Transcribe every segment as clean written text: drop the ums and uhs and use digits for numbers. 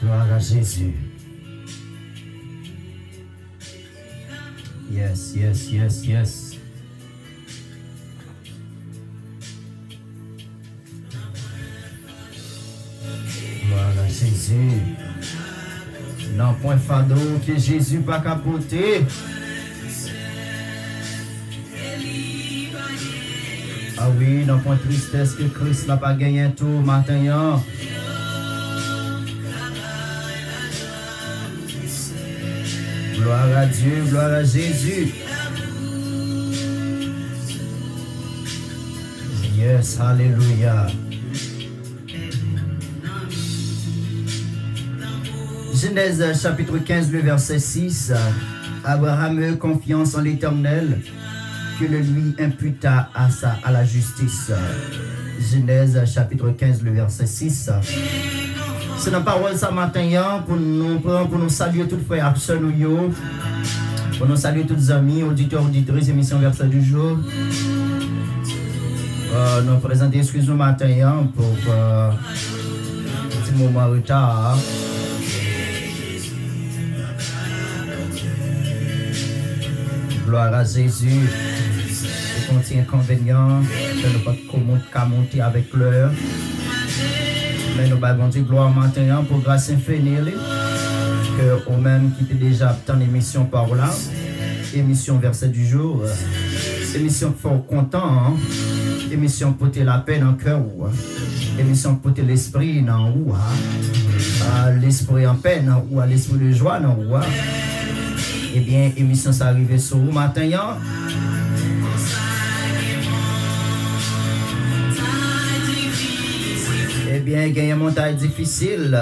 Gloire à Jésus. Yes, yes, yes, yes. Gloire à Jésus. Non, point fado que Jésus pas capoté. Ah oui, non, point tristesse que Christ n'a pas gagné tout matin. Gloire à Dieu, gloire à Jésus. Yes, alléluia. Genèse chapitre 15, le verset 6. Abraham eut confiance en l'Éternel, que le lui imputa à la justice. Genèse chapitre 15, le verset 6. C'est la parole ce matin pour nous saluer tous les frères et sœurs, pour nous saluer tous les amis, auditeurs, auditrices, émission verset du jour. Nous présenter excuse-nous matin pour un petit moment de retard. Gloire à Jésus. C'est un petit inconvénient. Je ne peux pas monter avec l'heure. Mais nous avons dit gloire matin pour grâce infinie. Que au même qui était déjà dans l'émission par là. Émission verset du jour. Émission fort content. Émission pour la peine en cœur. Émission pour l'esprit dans ou. L'esprit en peine ou l'esprit de joie dans ou. Eh bien, émission ça arrive sur vous matin. Eh bien, gagner une montagne difficile.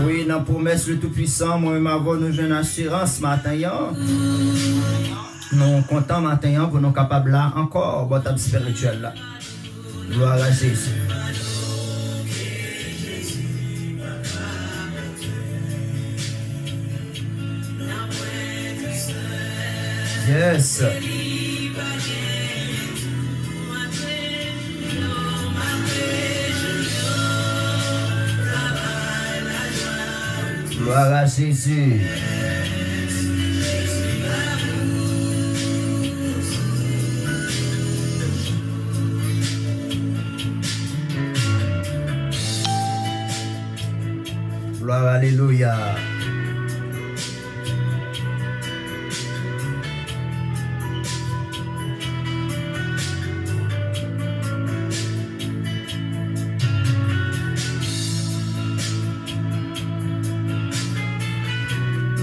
Oui, dans la promesse le Tout-Puissant, moi-même avant nous jouer une assurance matin. Nous sommes contents matin pour nous capables là encore, votre spirituel là. Gloire à Jésus. Yes. Gloire à Jésus. Gloire, alléluia.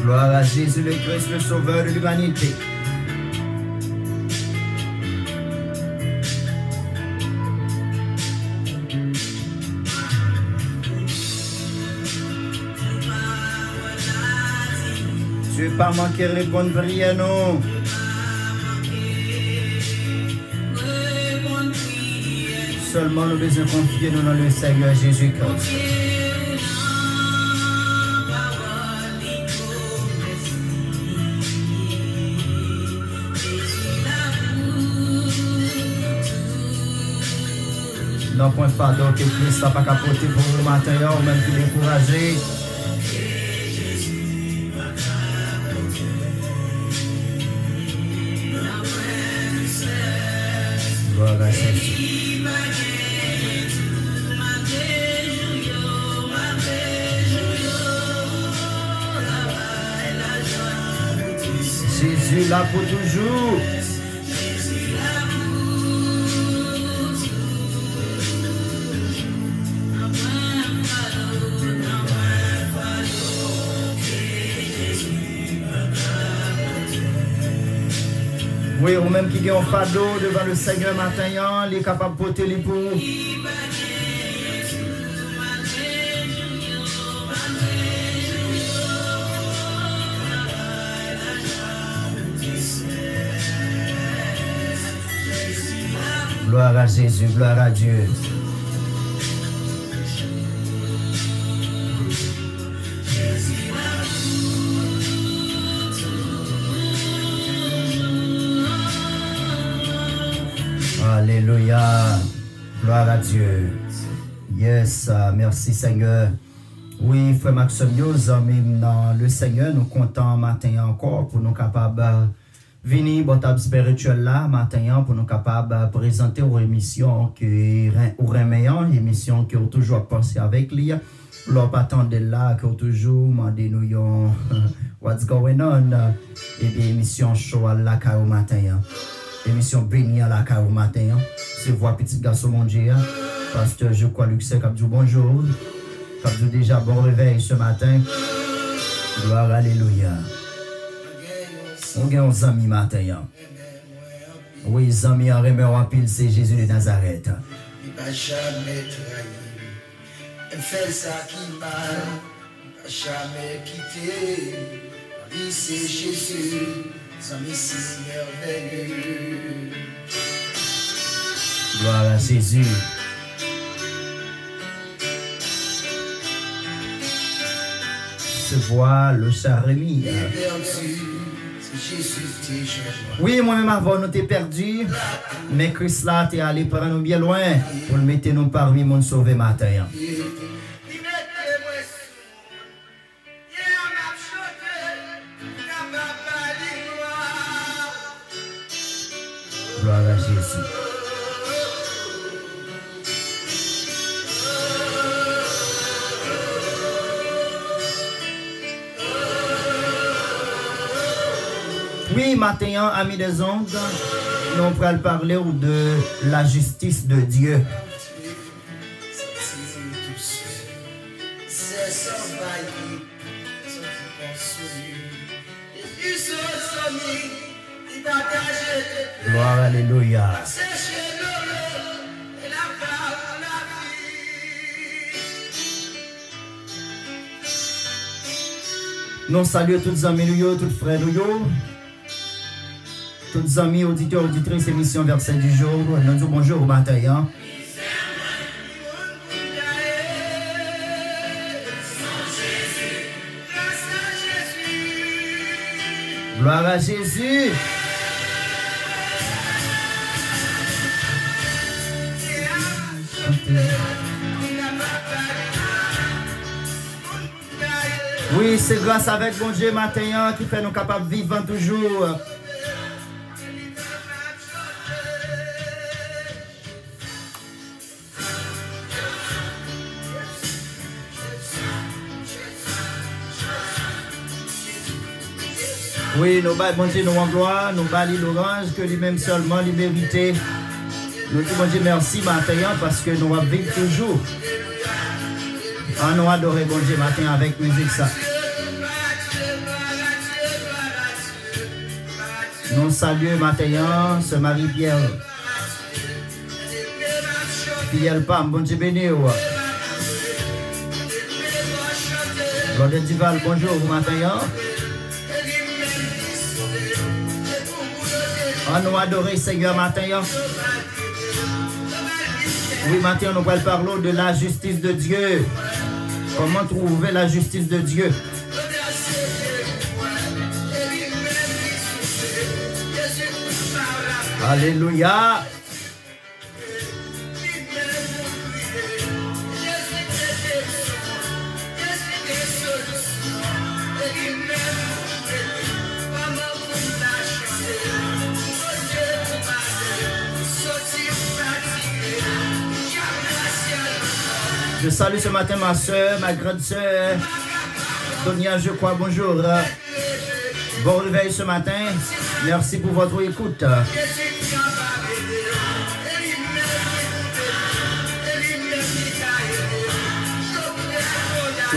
Gloire à Jésus le Christ, le Sauveur de l'humanité. Tu n'es pas manqué de répondre prière, non. Seulement nous devons confier nous dans le Seigneur Jésus-Christ. Non, point fardeau que Christ n'a pas capoté pour le matin, ou même qu'il est découragé. Gloire à Jésus. Jésus là pour toujours. Oui, ou même qui ont un fardeau devant le Seigneur matin, il est capable de porter les pour. Gloire à Jésus, gloire à Dieu. Alléluia. Gloire à Dieu. Yes, merci Seigneur. Oui, frère Maxime, même dans le Seigneur, nous comptons matin encore pour nous capables de venir à table spirituelle là, matin, pour nous capables de présenter aux émissions qui sont émissions qui ont toujours pensé avec lui. L'on pas attendre là, qui ont toujours demandé nous what's going on. Et bien, émission show à la au matin. Émission bénie à la au matin. C'est voir petit garçon mon Dieu. Pasteur, je crois, Luc, c'est comme dit bonjour. Comme dit déjà, bon réveil ce matin. Gloire, alléluia. On a uns amis matin. Oui, les amis en remet en pile, c'est Jésus de Nazareth. Il ne va jamais trahir. Il fait ça qui mal. Il ne va jamais quitter. Oui, c'est Jésus. Son Messie merveilleux. Gloire à Jésus. Se voit le Sarémie. Oui, moi-même avant nous t'es perdu, mais Christ là t'es allé prendre nous bien loin pour le mettre nous parmi mon sauvé matin. Gloire à Jésus. Oui, matin, amis des ondes, nous allons parler de la justice de Dieu. Gloire, alléluia. Nous saluons tous les amis, tous les frères, tous les amis, auditeurs, auditrices, émission Verset du jour. Nous disons bonjour au matin. Hein? Gloire à Jésus. Oui, c'est grâce avec bon Dieu matin qui fait nous capables de vivre toujours. Oui, nous baillons bon Dieu, nous en gloire, nous baillons l'orange que lui-même seulement lui méritait. Nous disons bon Dieu merci matin parce que nous allons vivre toujours. Nous adorons bon Dieu matin avec musique ça. Nous saluons matin ce Marie-Pierre. Pierre Pam, bon Dieu béni. Claude Duval, bonjour matin. Nous adorons Seigneur matin. Oui, matin, nous allons parler de la justice de Dieu. Comment trouver la justice de Dieu? Alléluia. Je salue ce matin ma soeur, ma grande soeur, Donia, je crois, bonjour. Bon réveil ce matin. Merci pour votre écoute.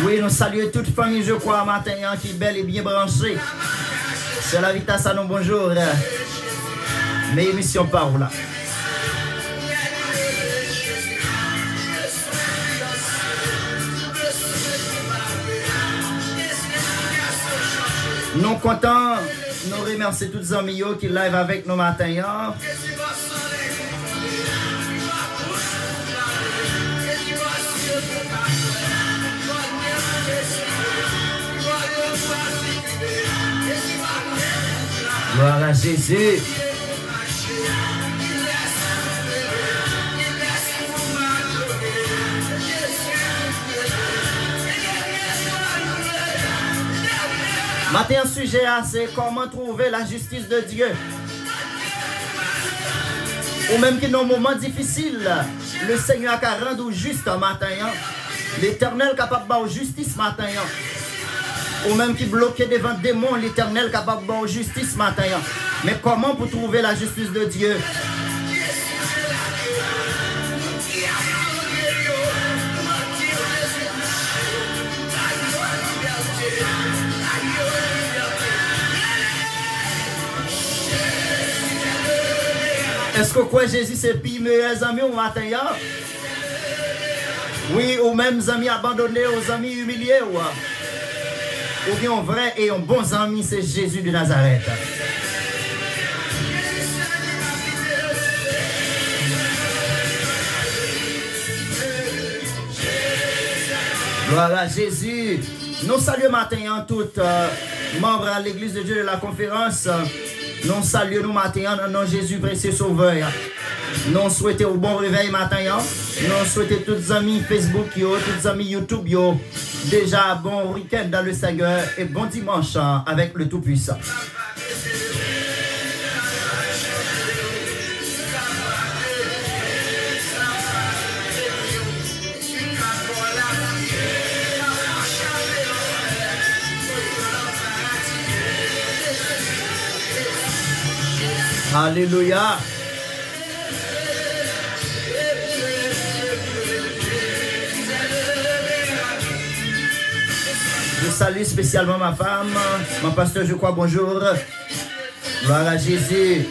Oui, nous saluons toute famille, je crois, matin, qui est belle et bien branchée. C'est la vitesse à nous, bonjour. Mes émissions par là. Nous comptons, nous remercions tous les amis qui live avec nous matin. Gloire à Jésus. Matin, un sujet, c'est comment trouver la justice de Dieu. Ou même que dans un moment difficile, le Seigneur a rendu juste un matin. L'Éternel est capable de justice matin. Ou même qui bloquait devant le démon, l'Éternel est capable de justice matin. Mais comment pour trouver la justice de Dieu? Est-ce que quoi Jésus c'est pire mes amis au matin? Oui, ou même amis abandonnés, aux amis humiliés. Ou bien un vrai et un bon ami, c'est Jésus de Nazareth. Gloire à Jésus. Nous saluons matin tous membres à l'église de Dieu de la conférence. Nous saluons nous matin dans Jésus précieux sauveur. Nous souhaitons un bon réveil matin. Nous souhaitons tous les amis Facebook, tous les amis YouTube. Déjà bon week-end dans le Seigneur et bon dimanche avec le Tout-Puissant. Alléluia. Je salue spécialement ma femme, mon pasteur, je crois, bonjour. Gloire à Jésus.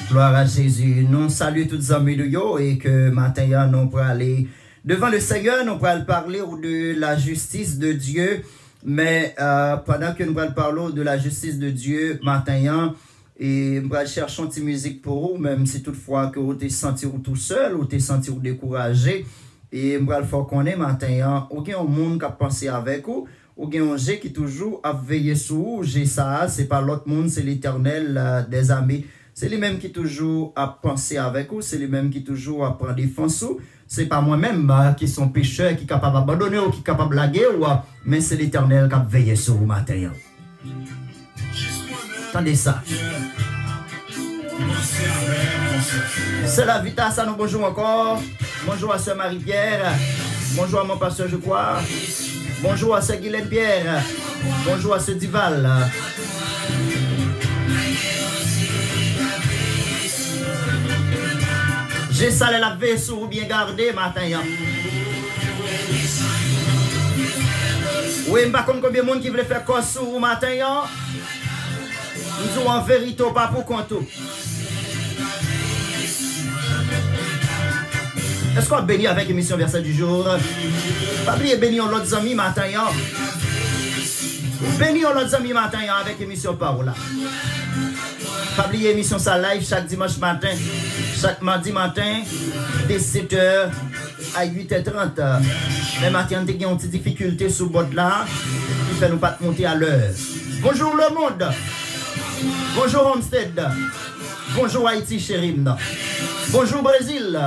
Gloire à Jésus. Nous saluons tous les amis de Yo et que maintenant nous pourrons aller devant le Seigneur, nous pourrons parler de la justice de Dieu. Mais pendant que nous allons parler de la justice de Dieu maintenant, et nous allons chercher une petite musique pour vous, même si toutefois que vous êtes senti tout seul, ou vous êtes senti découragé, et nous allons faire qu'on est maintenant, aucun monde qui a pensé avec vous, aucun G qui toujours a veillé sur vous, G ça, c'est pas l'autre monde, c'est l'Éternel des amis. C'est lui-même qui toujours a pensé avec vous, c'est lui-même qui toujours a pris défense. C'est pas moi-même qui sont pécheurs, qui sont capables d'abandonner ou qui sont capables de laguer, mais c'est l'Éternel qui a veillé sur vous matin. Attendez ça. C'est la vitesse à nous, bonjour encore. Bonjour à Sœur Marie-Pierre. Bonjour à mon pasteur, je crois. Bonjour à Sœur Guylaine Pierre. Bonjour à Sœur Dival. J'ai salé la vaisseau ou bien gardé matin. Oui, je ne sais pas combien de monde qui veut faire quoi sur matin. Nous avons en vérité pas pour compte. Est-ce qu'on bénit avec l'émission verset du jour? Pas oublier bénir l'autre ami matin. Bénir l'autre ami matin avec l'émission parole. Pas oublier l'émission ça live chaque dimanche matin, chaque mardi matin, de 7h à 8h30. Mais matin, on a une petite difficulté sur le bord là, qui fait nous pas monter à l'heure. Bonjour le monde. Bonjour Homestead. Bonjour Haïti, Chérim. Bonjour Brésil.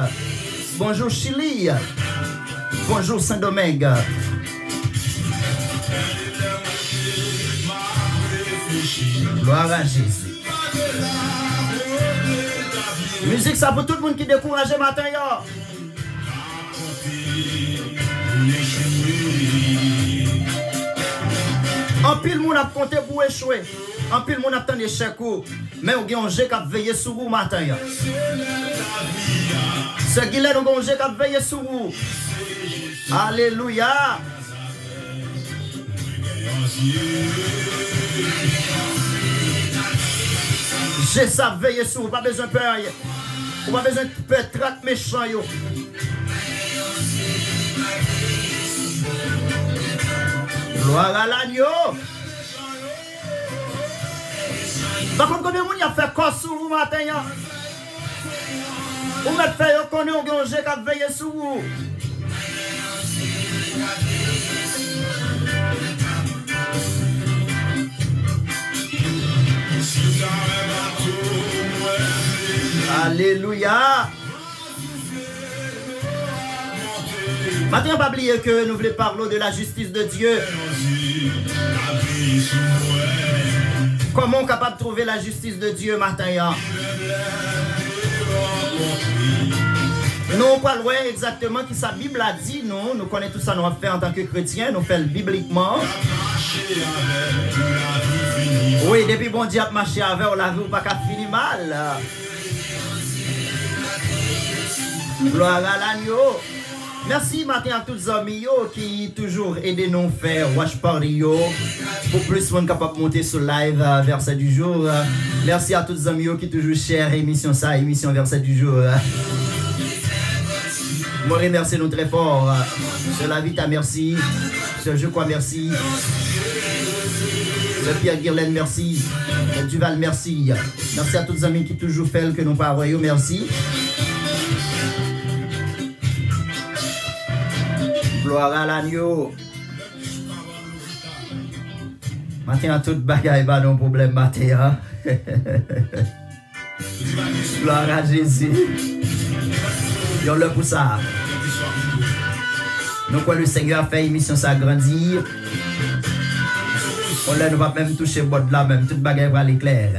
Bonjour Chili. Bonjour Saint-Domingue. Gloire à Jésus. Musique ça pour tout le monde qui est découragé matin. En pile monde a compté pour échouer. En pile monde a tant d'échec. Mais on a un G qui a veillé sur vous matin. Ce qu'il est un G qui a veillé sur vous. Alléluia. J'ai ça veillé sur vous. Pas besoin de peur. Pas besoin de peur. Traque méchant. Gloire à l'agneau. Par contre, combien de monde a fait quoi sur vous matin? Vous me faites connaître un G qui a veillé sur vous. Alléluia. Maintenant, pas oublier que nous voulons parler de la justice de Dieu. Comment on est capable de trouver la justice de Dieu, maintenant? Nous pas loin exactement qui sa Bible a dit, nous connaissons tout ça, nous fait en tant que chrétiens, nous faisons bibliquement. Oui, depuis bon Dieu a marché avec, on l'a vu, pas qu'à finir mal. Gloire à l'agneau. Merci matin à tous les amis qui toujours aident nous faire watch party pour plus de monde capable de monter sur live verset du jour. Merci à tous les amis qui toujours chère émission verset du jour. Je remercie nous très fort. Sur la Vita, merci. Sur Je crois, merci. Sur Pierre Guirlaine, merci. Sur Duval, merci. Merci à tous les amis qui toujours font que nous parlons. Merci. Gloire à l'agneau. Maintenant, tout bagaille pas de problème, matin. Gloire à Jésus. Yon le pour ça. Donc, quand le Seigneur a fait émission, ça grandir. On ne va même toucher le bord là, même toute bagaille va l'éclair.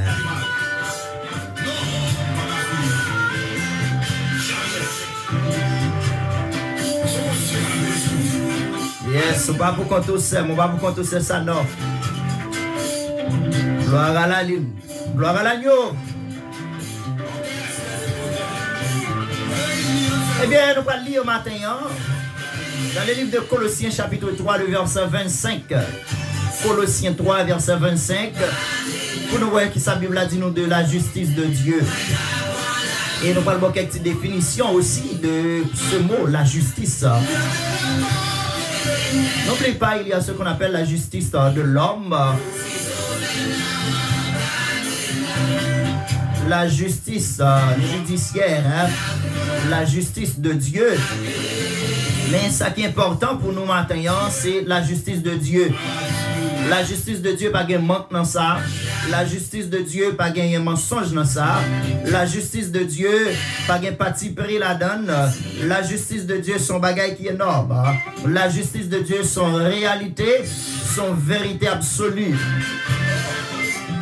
Yes, on va pour compter ça, on va pour compter ça, non. Gloire à la lune, gloire à l'agneau. Eh bien, nous allons lire matin, dans le livre de Colossiens, chapitre 3, le verset 25. Colossiens 3, verset 25. Pour nous voir qui sa Bible a dit nous de la justice de Dieu. Et nous parlons quelques définitions aussi de ce mot, la justice. N'oubliez pas, il y a ce qu'on appelle la justice de l'homme. La justice judiciaire, la justice de Dieu. Mais ce qui est important pour nous maintenant, c'est la justice de Dieu. La justice de Dieu, pas de manque dans ça. La justice de Dieu, pas de mensonge dans ça. La justice de Dieu, pas de parti pris la donne. La justice de Dieu, son bagage qui est énorme. La justice de Dieu, son réalité, son vérité absolue.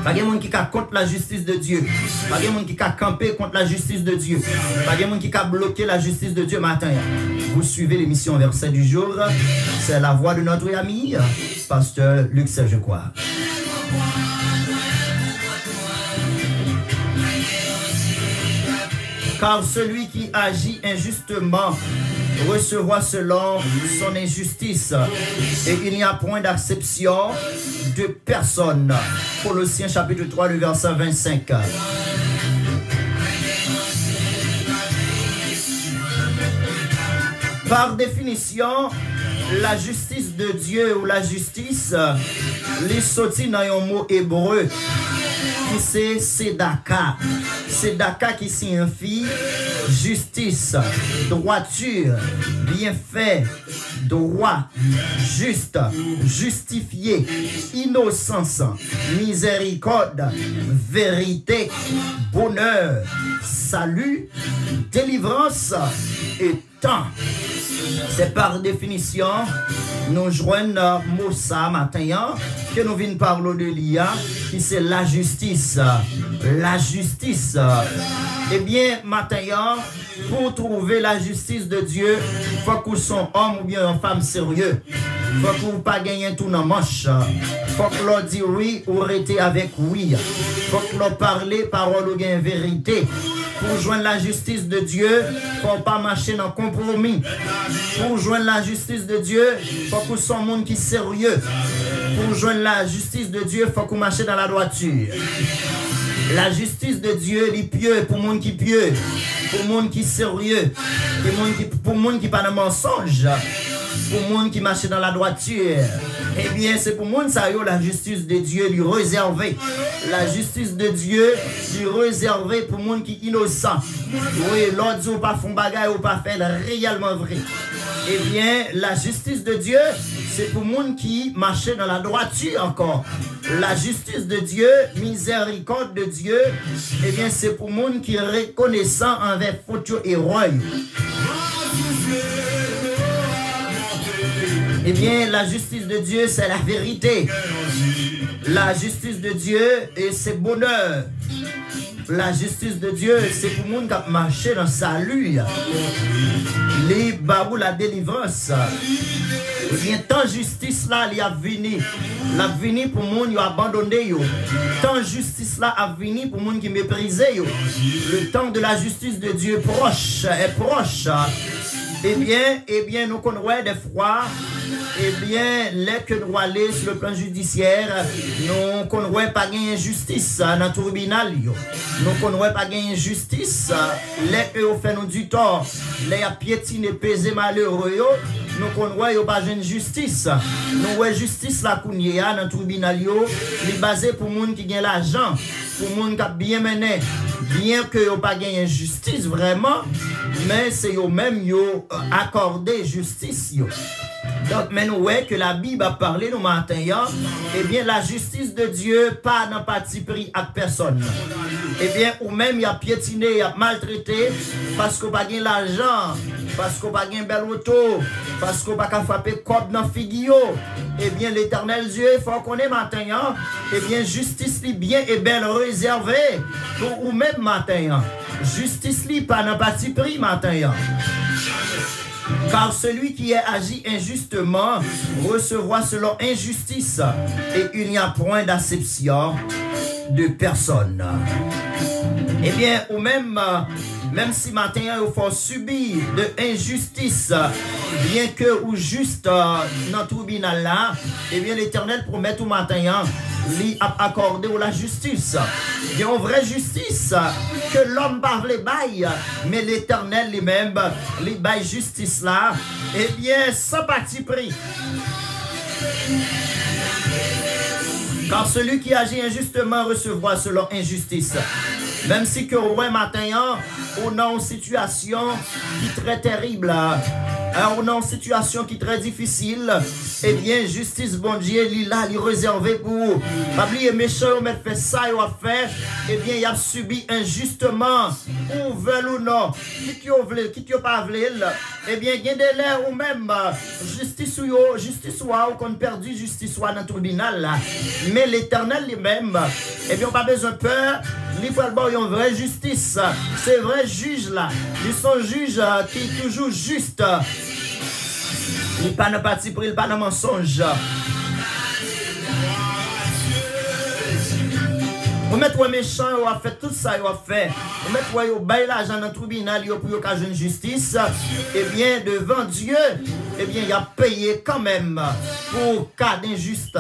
Pas de monde qui a contre la justice de Dieu. Pas de monde qui a campé contre la justice de Dieu. Pas de monde qui a bloqué la justice de Dieu matin. Vous suivez l'émission Verset du jour. C'est la voix de notre ami, Pasteur Luc Je crois. Car celui qui agit injustement recevra selon son injustice, et il n'y a point d'acception de personne. Colossiens chapitre 3, le verset 25. Par définition, la justice de Dieu ou la justice, les sorties dans un mot hébreu qui c'est Sedaka. Sedaka qui signifie justice, droiture, bienfait, droit, juste, justifié, innocence, miséricorde, vérité, bonheur, salut, délivrance et temps. C'est par définition, nous joignons Moussa matin, que nous venons parler de l'IA, qui c'est la justice. La justice. Eh bien, matin, pour trouver la justice de Dieu, il faut que son homme ou bien une femme sérieux. Il faut que vous pas gagner tout dans manche. Il faut que l'on dise oui ou arrêter avec oui. Il faut que l'on parle parole ou bien vérité. Pour joindre la justice de Dieu, il ne faut pas marcher dans le compromis. Pour joindre la justice de Dieu, il faut que son monde qui est sérieux. Pour joindre la justice de Dieu, il faut qu'on marche dans la droiture. La justice de Dieu, il est pieux pour le monde qui est pieux, pour le monde qui est sérieux, pour le monde qui n'est pas de mensonge, pour le monde qui marche dans la droiture. Eh bien, c'est pour le monde, ça y est, la justice de Dieu lui réservée. La justice de Dieu lui réservée pour le monde qui est innocent. Oui, l'autre ou pas font bagaille ou pas fait réellement vrai. Eh bien, la justice de Dieu, c'est pour le monde qui marche dans la droiture encore. La justice de Dieu, miséricorde de Dieu, eh bien, c'est pour le monde qui est reconnaissant envers faute et roi. Eh bien, la justice de Dieu, c'est la vérité. La justice de Dieu, et c'est bonheur. La justice de Dieu, c'est pour le monde qui a marché dans le salut. Les barou la délivrance. Eh bien, tant justice là, il a venu. La venu pour le monde qui a abandonné. Tant justice là a venu pour le monde qui méprisé. Le temps de la justice de Dieu est proche. Eh bien, nous connaissons des fois, eh bien, les que nous allons sur le plan judiciaire, nous ne connaissons pas d'injustice dans le tribunal. Nous ne connaissons pas d'injustice, les que nous faisons du tort, les piétinés, pesés, malheureux, nous ne connaissons pas d'injustice. Nous avons justice là dans le tribunal, est basé pour les gens qui ont l'argent, pour les gens qui ont bien mené, bien que vous n'avez pas d'injustice vraiment, mais c'est eux-mêmes qui ont accordé justice. Donc, mais nous voyons que la Bible a parlé nous matin, eh bien, la justice de Dieu, pas dans parti pris à personne. Eh bien, ou même, il a piétiné, il a maltraité, parce qu'on n'a pas l'argent, parce qu'on n'a pas belle auto, parce qu'on n'a pas frappé cop dans figio. Eh bien, l'éternel Dieu, il faut qu'on ait matin, eh bien, justice li bien et belle réservée pour ou même matin. Justice li pas dans parti pris matin. Car celui qui est agi injustement recevra selon injustice, et il n'y a point d'acception de personne. Eh bien, ou même si matin il faut subir de injustice, bien que ou juste dans le tribunal là, eh bien l'Éternel promet au matin lui a accordé la justice. Il y a une vraie justice que l'homme parle les bails, mais l'Éternel lui-même, les bails justice là, eh bien sans parti pris. Car celui qui agit injustement recevra selon injustice. Même si que au matin, on a une situation qui est très terrible, on a une situation qui est très difficile, eh bien, justice, bon Dieu, il est réservé pour. Pas oublier, méchant, on fait ça, il a fait, eh bien, il a subi injustement, ou veulent ou non, qui n'a pas voulu, eh bien, il y a des l'air ou même, justice ou qu'on perdu justice ou dans le tribunal, là. Mais l'Éternel lui-même, eh bien, on n'a pas besoin de peur, il faut avoir une vraie justice. C'est vrai juge là. Ils sont juges qui est toujours juste. Il n'est pas de parti pris, il n'est pas de mensonge. Vous mettez un méchant, il a fait tout ça, il a fait. Vous mettez un bail l'argent dans le tribunal pour qu'il y ait une justice. Eh bien, devant Dieu, eh bien, il a payé quand même pour cas d'injustice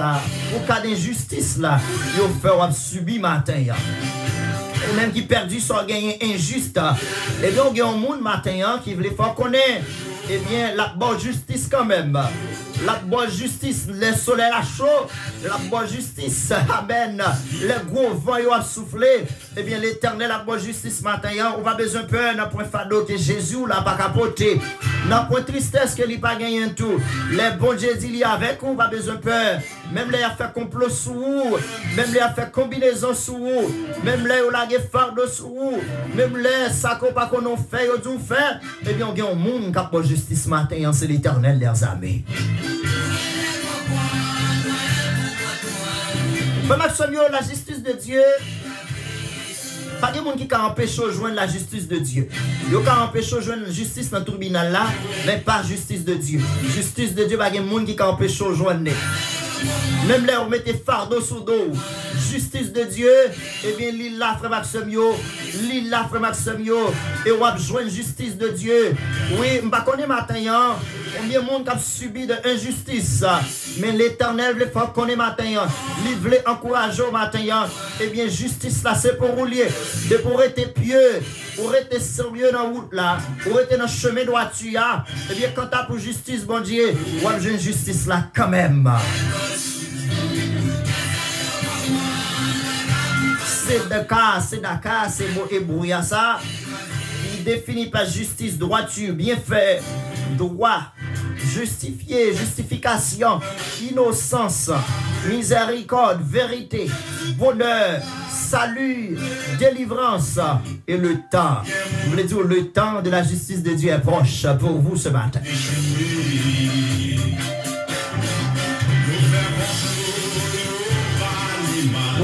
là. Il a fait subir matin. Ou même qui perdu son gagné injuste. Et donc, il y a un monde matin qui voulait faire connaître, eh bien, la bonne justice quand même. La bonne justice, le soleil a chaud, la bonne justice, amen. Le gros vent il a soufflé, eh bien, l'Éternel, la bonne justice matin, on va besoin de peur, n'a point fardeau que Jésus n'a pas capoté, n'a point tristesse que il n'a pas gagné tout. Les bons Dieu dit, il y a avec vous, on va besoin de peur. Même les a fait complot sous vous, même les a fait combinaison sous vous, même les a fait fardeau sous vous, même les sacs pas qu'on a fait, ils ont fait, eh bien, on a un monde qui a bonne justice matin, c'est l'Éternel des armées. La justice de Dieu, pas de monde qui a empêché de joindre la justice de Dieu. Il y a empêché de joindre la justice dans le tribunal là, mais pas justice de Dieu. Justice de Dieu, pas de monde qui a empêché de joindre. Même là, on mettait fardeau sous dos. Justice de Dieu, eh bien, l'île là, frère Maximio, et on va joindre justice de Dieu. Oui, je ne connais pas matin, combien de monde a subi de injustice, mais l'Éternel veut faire connaître matin, il veut encourager au matin, eh bien, justice là, c'est pour rouler, c'est pour être pieux, pour être sérieux dans la route là, pour être dans le chemin droit, eh bien, quand tu as pour justice, bon Dieu, on va joindre justice là quand même. C'est Dakar, c'est mot hébreu, ça. Il définit par justice, droiture, bienfait, droit, justifié, justification, innocence, miséricorde, vérité, bonheur, salut, délivrance et le temps. Vous voulez dire le temps de la justice de Dieu est proche pour vous ce matin.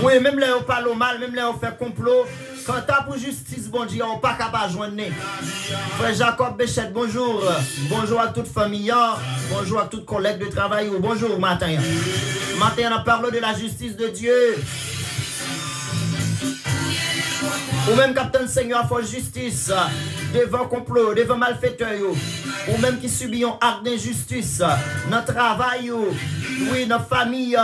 Oui, même là, on parle mal, même là, on fait complot. Quand t'as pour justice, bon Dieu, on pas capable de joindre. Frère Jacob Béchette, bonjour. Bonjour à toute famille. Bonjour à toute collègue de travail. Bonjour, matin. Matin, on parle de la justice de Dieu. Ou même Capitaine Seigneur, faut justice devant complot, devant malfaiteurs. Ou même qui subit un acte d'injustice dans le travail, oui, dans la famille.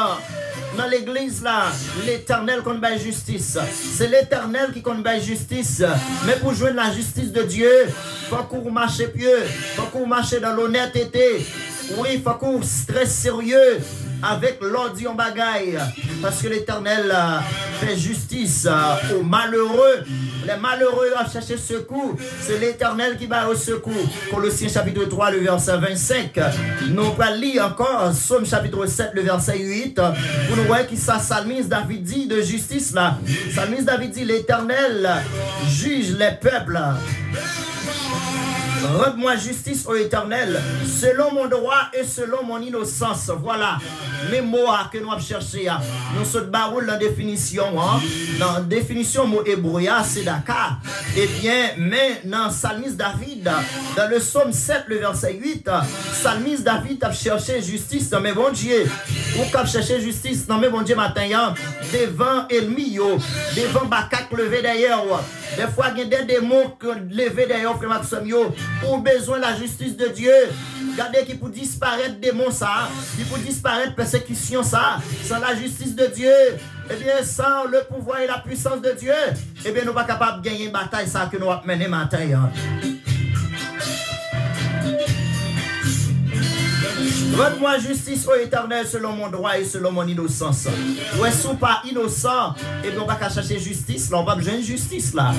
Dans l'église là, l'éternel qu'on bat justice. C'est l'éternel qui compte bat justice. Mais pour jouer la justice de Dieu, il faut qu'on marche pieux, il faut qu'on marche dans l'honnêteté. Oui, il faut qu'on soit très sérieux avec l'ordre en bagaille. Parce que l'éternel fait justice aux malheureux. Les malheureux à chercher secours. C'est l'éternel qui va au secours. Colossiens chapitre 3, le verset 25. Nous allons lire encore Somme chapitre 7, le verset 8. Pour nous voir qui ça, Salmis David dit de justice là. Salmis David dit l'éternel juge les peuples. Rends-moi justice au éternel, selon mon droit et selon mon innocence. Voilà, mes mots que nous avons cherché. Nous sommes dans la définition. Dans la définition, mot hébreu, c'est Dakar. Eh bien, mais dans Salmis David, dans le psaume 7, le verset 8, Salmis David a cherché justice dans mes bons dieux. Ou a cherché justice dans mes bons dieux matin, devant Elmio, devant Bakak levé d'ailleurs. Des fois, il y a des démons levés d'ailleurs, frère Maxime, pour besoin de la justice de Dieu. Regardez qui pour disparaître démons ça, qui pour disparaître persécution ça, sans la justice de Dieu, eh bien sans le pouvoir et la puissance de Dieu, eh bien nous ne sommes pas capables de gagner une bataille ça que nous avons mené matin. Rends-moi justice au éternel selon mon droit et selon mon innocence. Ouais, si pas innocent, et bien on va pas chercher justice là, on va besoin de justice là.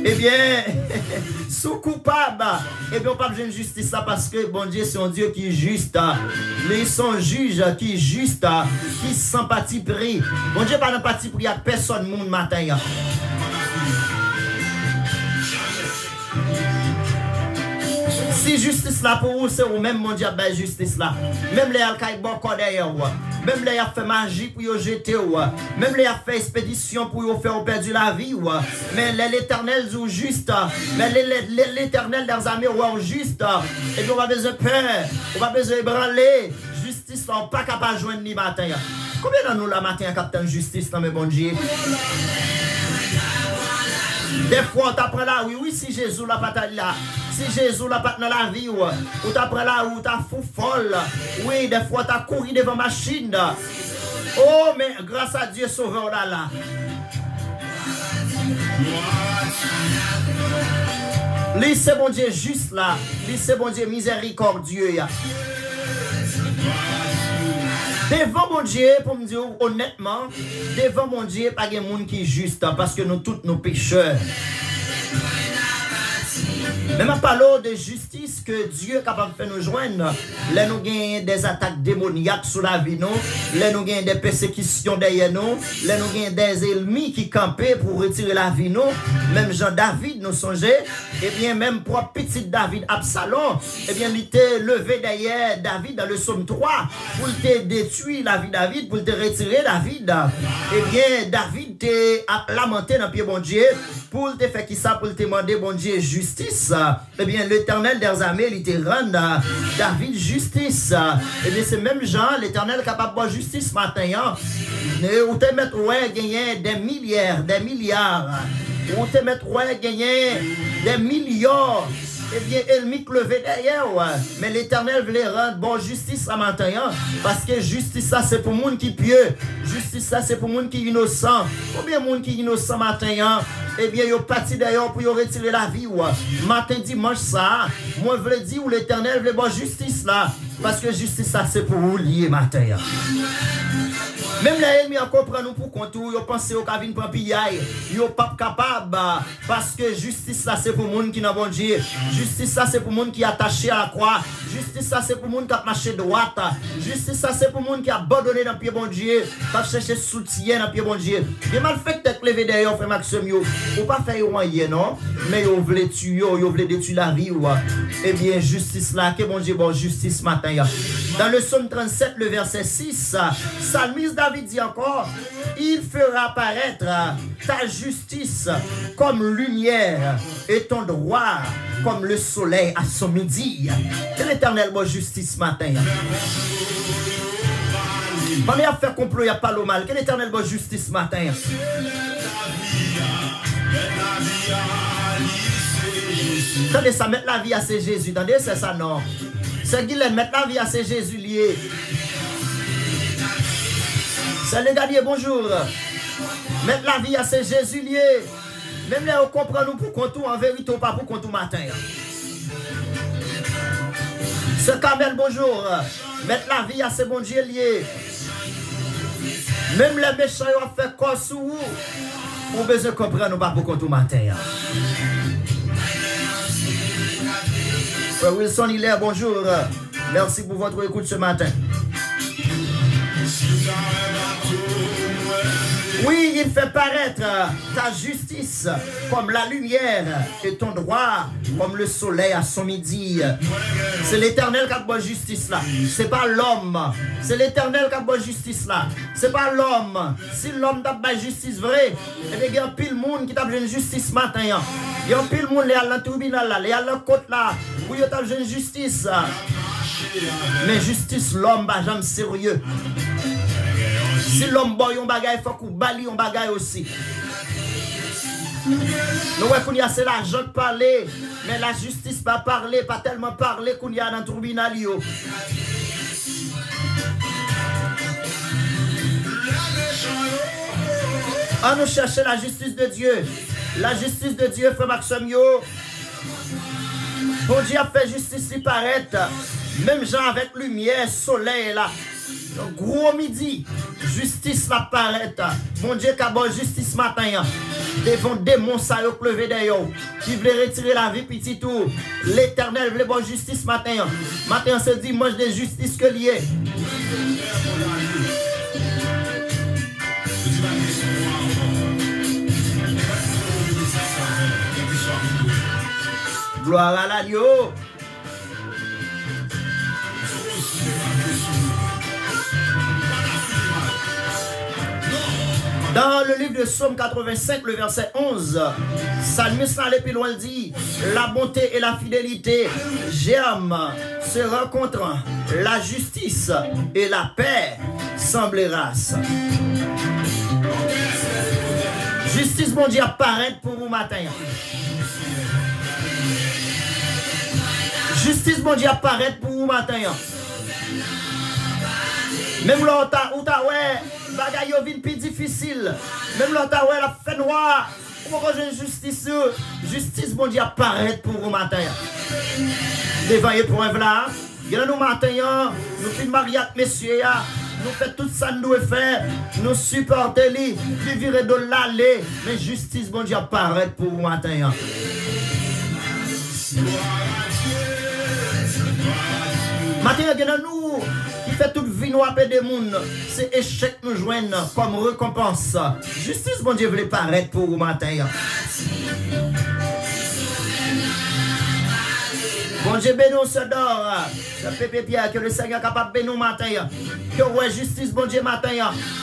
Eh bien, sous coupable, et bien on pas besoin de justice là parce que bon Dieu c'est un Dieu qui est juste. Mais son juge qui est juste, qui sans parti pris. Bon Dieu pas de parti pris à personne monde matin. Si justice là pour vous, c'est vous même mon Dieu, ben justice là. Même les alcaïs bon derrière vous. Même les a fait magie pour vous jeter vous. Même les a fait expédition pour vous faire perdre la vie vous. Mais l'éternel est juste. Mais l'éternel dans les armées est juste. Et puis on va besoin de peur. On va besoin de branler. Justice là, on n'est pas capable de joindre ni matin. Combien dans nous la matin, capitaine justice dans mes bon Dieu? Des fois on t'apprend là, oui, si Jésus l'a pas là. Si Jésus l'a pas dans la vie, ou t'apprends là, ou t'as fou folle. Oui, des fois t'as couru devant machine. Oh, mais grâce à Dieu sauveur là. Lui c'est bon Dieu juste là. Lui c'est bon Dieu miséricordieux. Devant mon Dieu, pour me dire honnêtement, devant mon Dieu, pas de monde qui est juste, parce que nous tous nos pécheurs. Même en parlant de justice que Dieu est capable de faire nous joindre, là nous gagnons des attaques démoniaques sur la vie, là nous gagnons des persécutions derrière nous, là nous gagnons des ennemis qui campaient pour retirer la vie, même Jean-David nous songeait, et bien même propre petit David Absalom, et bien il était levé derrière David dans le psaume 3 pour te détruire la vie de David, pour te retirer David. Et bien David t'a lamenté dans le pied bon Dieu pour te faire qui ça, pour te demander bon Dieu justice. Eh bien, l'éternel des armées, il te rend David justice. Eh bien, c'est même Jean, l'éternel capable de justice matin. Ou te mettre, ouais, gagner des milliards. Ou te mettre, ouais, gagner des millions. Eh bien, ennemi levé derrière, ouais. Mais l'éternel voulait rendre bon justice à matin, parce que justice, ça, c'est pour le monde qui pieux. Justice, ça, c'est pour le monde qui est innocent. Combien de monde qui est innocent matin, eh bien, ils sont partis d'ailleurs pour retirer la vie, ouais. Matin, dimanche, ça, moi, je veux dire, où l'éternel voulait bon justice, là. Parce que justice, ça, c'est pour vous lier matin. Même les ennemis comprennent nous pour contour, ils pensent au cabine pour pillaille, ils sont pas capables parce que justice ça c'est pour les gens qui n'ont bon Dieu. Justice ça c'est pour les gens qui sont attachés à la croix. Justice ça c'est pour les gens qui ont marché droite. Justice ça c'est pour les gens qui ont abandonné dans le pied bon Dieu, qui cherché soutien dans le pied bon Dieu. Ils mal fait tête lever d'ailleurs frère Maxime yo. Ou pas faire rien non, mais ils veulent tuer, ils veulent détruire la vie ou. Eh bien justice là que bon Dieu bon justice matin. Dans le psaume 37 le verset 6, Salmis David dit encore, il fera paraître ta justice comme lumière et ton droit comme le soleil à son midi. Que l'Éternel va justice ce matin. On a fait complot, il n'y a pas le mal. Que l'Éternel va justice ce matin. Attendez ça, mettre la vie à c'est Jésus. Attendez, c'est ça, non. C'est Guylaine, mettre la vie à c'est Jésus lié. C'est les gars, bonjour. Mettre la vie à c'est Jésus lié. Même là, on comprend nous pour qu'on tout en vérité, pas pour qu'on tout matin. Ce Kamel, bonjour. Mettre la vie à c'est bon Dieu lié. Même les méchants ont fait quoi sous vous. On besoin de comprendre nous pas pour qu'on tout matin. Wilson Hilaire, bonjour. Merci pour votre écoute ce matin. Oui, il fait paraître ta justice comme la lumière et ton droit comme le soleil à son midi. C'est l'Éternel qui a bonne justice là. C'est pas l'homme. C'est l'Éternel qui a bonne justice là. C'est pas l'homme. Si l'homme n'a pas justice vraie, et bien il y a pile monde qui t'a besoin de justice ce matin. Il y a pile monde qui est dans le tribunal là, il y a la côte là, où il y a besoin de justice. Mais justice, l'homme n'est jamais sérieux. Si l'homme boy un bagay, il faut qu'on bali un bagay aussi. Nous voyons qu'on y a c'est l'argent de parler, mais la justice pas parler, pas tellement parler qu'on y a dans le tribunal. On nous chercher la justice de Dieu. La justice de Dieu, frère Maxime. Bon Dieu a fait justice y paraître. Même gens avec lumière, soleil là. Gros midi, justice la paraît. Bon Dieu qui a bon justice matin. Devant démons ça yo pleuvé d'ailleurs. Qui voulait retirer la vie petit tout. L'Éternel voulait bon justice matin. Matin se dit dimanche de justice que lié. Gloire à l'agneau. Dans le livre de Psaume 85, le verset 11, Salmiste allait plus loin dit, la bonté et la fidélité germent, se rencontrant, la justice et la paix semblent races. Justice, bon Dieu, apparaît pour vous matin. Justice, bon Dieu, apparaît pour vous matin. Même là, où t'as ouais, bagay yo vin plus difficile. Même là, t'as ouais, la fait noire. Pourquoi j'ai justice? Justice, bon Dieu, apparaît pour vous matin. Devant les points là, il y a nous matin, nous fin mariage, messieurs, nous faisons tout ça nous doit faire, nous supportons les, nous virer de l'aller, mais justice, bon Dieu, apparaît pour vous matin. Matin, il y a nous qui fait toute vie noire des monde, c'est échec nous joindre comme récompense. Justice, bon Dieu, voulait paraître pour vous matin. Bon Dieu, bénis ce d'or. Pépé Pierre, que le Seigneur est capable de bénir matin. Que ouais justice, bon Dieu, matin.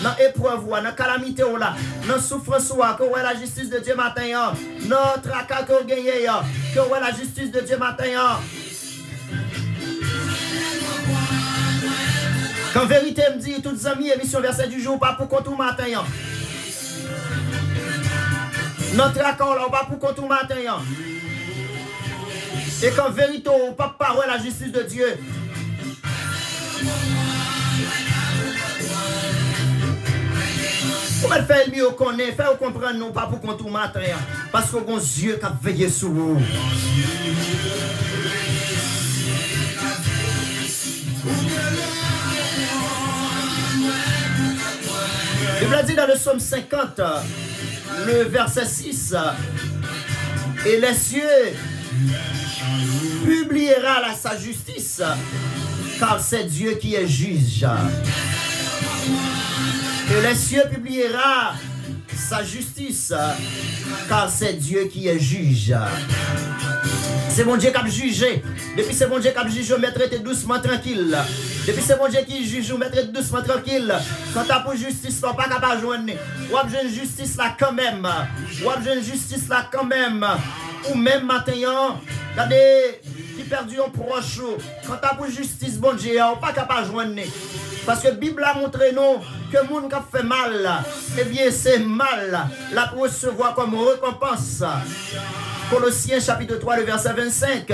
Dans épreuve, dans calamité, dans souffrance, que ouais la justice de Dieu matin. Dans tracas que vous gagnez, que ouais la justice de Dieu matin. Qu'en vérité, me dit, toutes les amis, émission verset du jour, pas pour qu'on tout matin. Notre accord là, pas pour qu'on tout matin. Et qu'en vérité, on ne peut pas parler la justice de Dieu. Pour le faire mieux connaître, faire comprendre, non pas pour qu'on tout matin. Parce qu'on a un Dieu qui a veillé sur vous. Il l'a dit dans le psaume 50, le verset 6, et les cieux publiera sa justice, car c'est Dieu qui est juge. Et les cieux publiera sa justice, car c'est Dieu qui est juge. C'est mon Dieu qui a jugé. Depuis c'est mon Dieu qui a jugé, mettre doucement tranquille. Depuis c'est mon Dieu qui juge, mettre doucement tranquille. Quand tu as pour justice, tu n'as pas capable de joindre. Ou as besoin de justice là quand même. Ou as besoin de justice là quand même. Ou même matin, regardez, qui perdu un proche. Quand tu as pour justice, bon Dieu, tu n'as pas capable de joindre. Parce que la Bible a montré nous que le monde qui a fait mal, eh bien c'est mal, la pour recevoir comme récompense. Colossiens chapitre 3, le verset 25.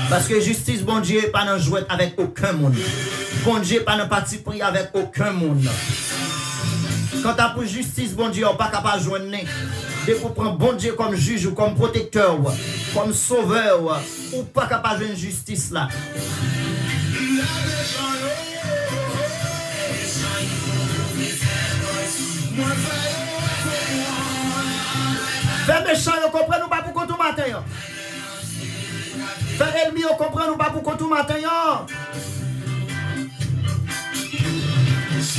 Parce que justice, bon Dieu, pas de jouer avec aucun monde. Bon Dieu, pas de parti pris avec aucun monde. Quand tu as pour justice, bon Dieu, on pas capable de joindre. Dès qu'on prend bon Dieu comme juge ou comme protecteur, comme sauveur, ou pas capable de joindre justice là. Fais méchant, vous comprenez pas pour tout matin. Fais ennemi, vous comprenez pas pour tout matin.